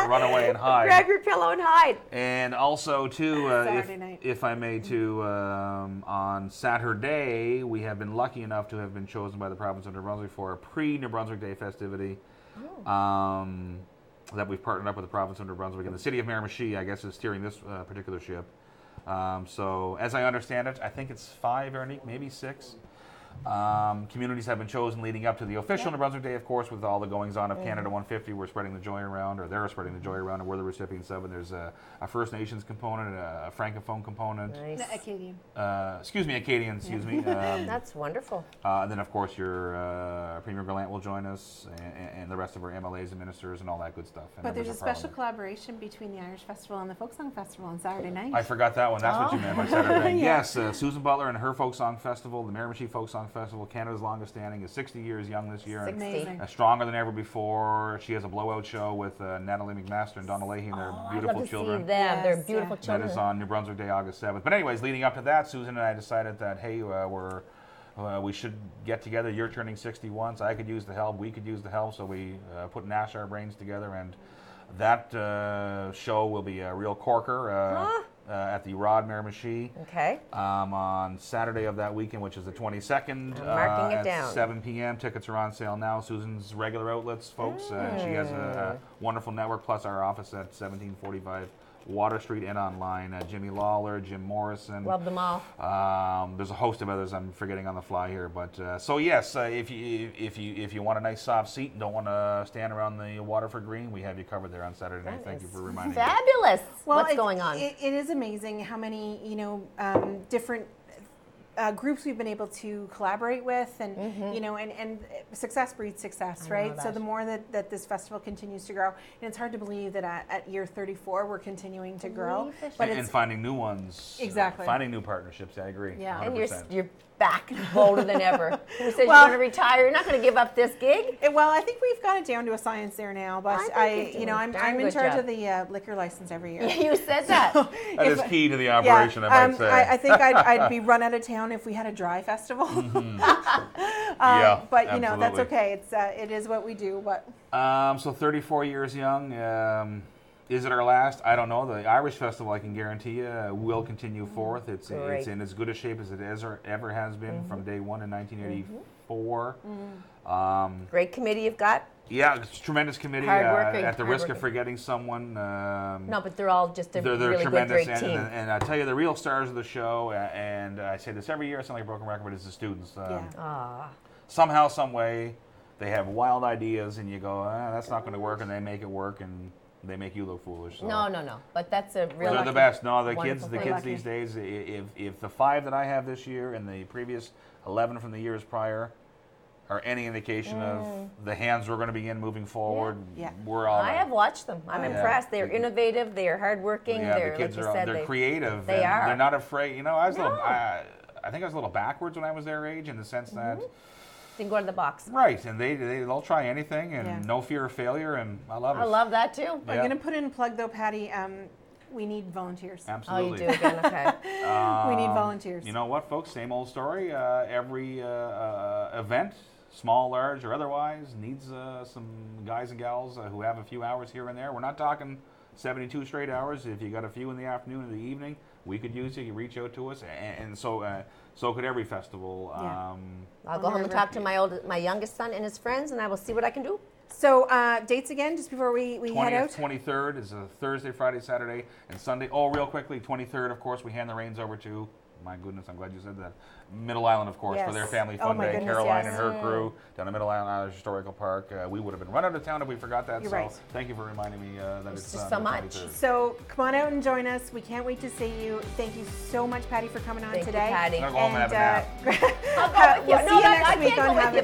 [SPEAKER 5] run away and hide.
[SPEAKER 2] Grab your pillow and hide.
[SPEAKER 5] And also, too,
[SPEAKER 1] Saturday night.
[SPEAKER 5] if I may, too, on Saturday, we have been lucky enough to have been chosen by the province of New Brunswick for a pre-New Brunswick Day festivity. that we've partnered up with the province of New Brunswick, and the city of Miramichi, I guess, is steering this particular ship. So as I understand it, I think it's 5, Veronique, maybe 6. Communities have been chosen leading up to the official New Brunswick Day, of course, with all the goings-on of Canada 150. We're spreading the joy around, or they're spreading the joy around, and we're the recipients of it. There's a First Nations component, a Francophone component.
[SPEAKER 2] Nice.
[SPEAKER 1] Acadian.
[SPEAKER 5] Acadian, excuse me.
[SPEAKER 2] That's wonderful.
[SPEAKER 5] And then, of course, your Premier Gallant will join us, and the rest of our MLAs and ministers and all that good stuff.
[SPEAKER 1] But there's a special collaboration between the Irish Festival and the Folk Song Festival on Saturday night.
[SPEAKER 5] I forgot that one. That's what you meant by Saturday. Yes, Susan Butler and her Folk Song Festival, the Miramichi Folk Song Festival, Canada's longest standing, is 60 years young this year.
[SPEAKER 1] Amazing.
[SPEAKER 5] Stronger than ever before. She has a blowout show with Natalie McMaster and Donna Leahy and their beautiful children.
[SPEAKER 2] I'd love to see them.
[SPEAKER 1] Yes,
[SPEAKER 2] They're beautiful children.
[SPEAKER 5] That is on New Brunswick Day, August 7th. But anyways, leading up to that, Susan and I decided that, hey, we should get together. You're turning 61, so I could use the help. We could use the help. So we put Nash our brains together, and that show will be a real corker at the Rod Miramichi.
[SPEAKER 2] Okay.
[SPEAKER 5] On Saturday of that weekend, which is the 22nd.
[SPEAKER 2] I'm marking it
[SPEAKER 5] at
[SPEAKER 2] down.
[SPEAKER 5] 7 p.m. Tickets are on sale now. Susan's regular outlets, folks. She has a wonderful network, plus our office at 1745 Water Street and online. Jimmy Lawler, Jim Morrison.
[SPEAKER 2] Love them all.
[SPEAKER 5] There's a host of others I'm forgetting on the fly here, but so yes, if you want a nice soft seat and don't want to stand around the Waterford Green, we have you covered there on Saturday night. Thank you for reminding me.
[SPEAKER 2] Fabulous.
[SPEAKER 1] Well,
[SPEAKER 2] What's going on?
[SPEAKER 1] It is amazing how many different groups we've been able to collaborate with, and and success breeds success, right? So the more that this festival continues to grow, and it's hard to believe that at year 34 we're continuing to grow, but
[SPEAKER 5] and finding new ones,
[SPEAKER 1] exactly,
[SPEAKER 5] finding new partnerships. I agree.
[SPEAKER 1] Yeah,
[SPEAKER 5] 100%.
[SPEAKER 2] And you're back bolder than ever. Who says you're going to retire? You're not going to give up this gig?
[SPEAKER 1] Well, I think we've got it down to a science there now, but I'm in charge of the liquor license every year.
[SPEAKER 2] You said that.
[SPEAKER 5] That is key to the operation, I might say.
[SPEAKER 1] I think I'd be run out of town if we had a dry festival.
[SPEAKER 5] Yeah,
[SPEAKER 1] but
[SPEAKER 5] absolutely.
[SPEAKER 1] that's okay. It is what we do. But
[SPEAKER 5] so 34 years young. Is it our last? I don't know. The Irish Festival, I can guarantee you, will continue forth. It's in as good a shape as it ever has been from day one in 1984.
[SPEAKER 2] Great committee you've got.
[SPEAKER 5] Yeah, it's a tremendous committee.
[SPEAKER 2] Hardworking.
[SPEAKER 5] At the risk of forgetting someone.
[SPEAKER 2] No, but they're all just a
[SPEAKER 5] they're
[SPEAKER 2] really
[SPEAKER 5] tremendous,
[SPEAKER 2] good, great team.
[SPEAKER 5] and I tell you, the real stars of the show, and I say this every year, I sound like a broken record, but it's the students. Somehow, some way, they have wild ideas, and you go, that's not going to work, and they make it work, and they make you look foolish. So.
[SPEAKER 2] No. But that's a real.
[SPEAKER 5] They're the best. No, the kids
[SPEAKER 2] thing.
[SPEAKER 5] these days. If the 5 that I have this year and the previous 11 from the years prior are any indication of the hands we're going to be in moving forward, we're all.
[SPEAKER 2] I have watched them. I'm impressed. They're innovative. They are hardworking.
[SPEAKER 5] Yeah,
[SPEAKER 2] they're
[SPEAKER 5] the kids
[SPEAKER 2] like you said,
[SPEAKER 5] they're creative.
[SPEAKER 2] They are.
[SPEAKER 5] They're not afraid. I think I was a little backwards when I was their age in the sense that.
[SPEAKER 2] Didn't go to the box.
[SPEAKER 5] Right, and they'll try anything, and no fear of failure, and I love it.
[SPEAKER 2] I love that too.
[SPEAKER 1] I'm going to put in a plug though, Patty. We need volunteers.
[SPEAKER 5] Absolutely.
[SPEAKER 2] Oh, you do again. Okay.
[SPEAKER 1] We need volunteers.
[SPEAKER 5] You know what, folks? Same old story. Every event, small, large, or otherwise, needs some guys and gals who have a few hours here and there. We're not talking 72 straight hours. If you got a few in the afternoon or the evening, we could use you. You reach out to us, and so could every festival.
[SPEAKER 2] I'll go home and talk to my youngest son and his friends, and I will see what I can do.
[SPEAKER 1] So dates again, just before we head out?
[SPEAKER 5] 23rd is a Thursday, Friday, Saturday, and Sunday. Oh, real quickly, 23rd, of course, we hand the reins over to, my goodness, I'm glad you said that, Middle Island, of course, for their family fun day.
[SPEAKER 1] Goodness,
[SPEAKER 5] Caroline and her crew down at Middle Island Irish Historical Park. We would have been run out of town if we forgot that.
[SPEAKER 1] You're right.
[SPEAKER 5] Thank you for reminding me that it's
[SPEAKER 2] just so much.
[SPEAKER 5] 23rd.
[SPEAKER 1] So come on out and join us. We can't wait to see you. Thank you so much, Patty, for coming on today.
[SPEAKER 2] Thank you, Patty.
[SPEAKER 5] I'm going to go home and have a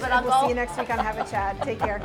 [SPEAKER 5] nap.
[SPEAKER 1] We'll see you next week on Have a Chat. Take care.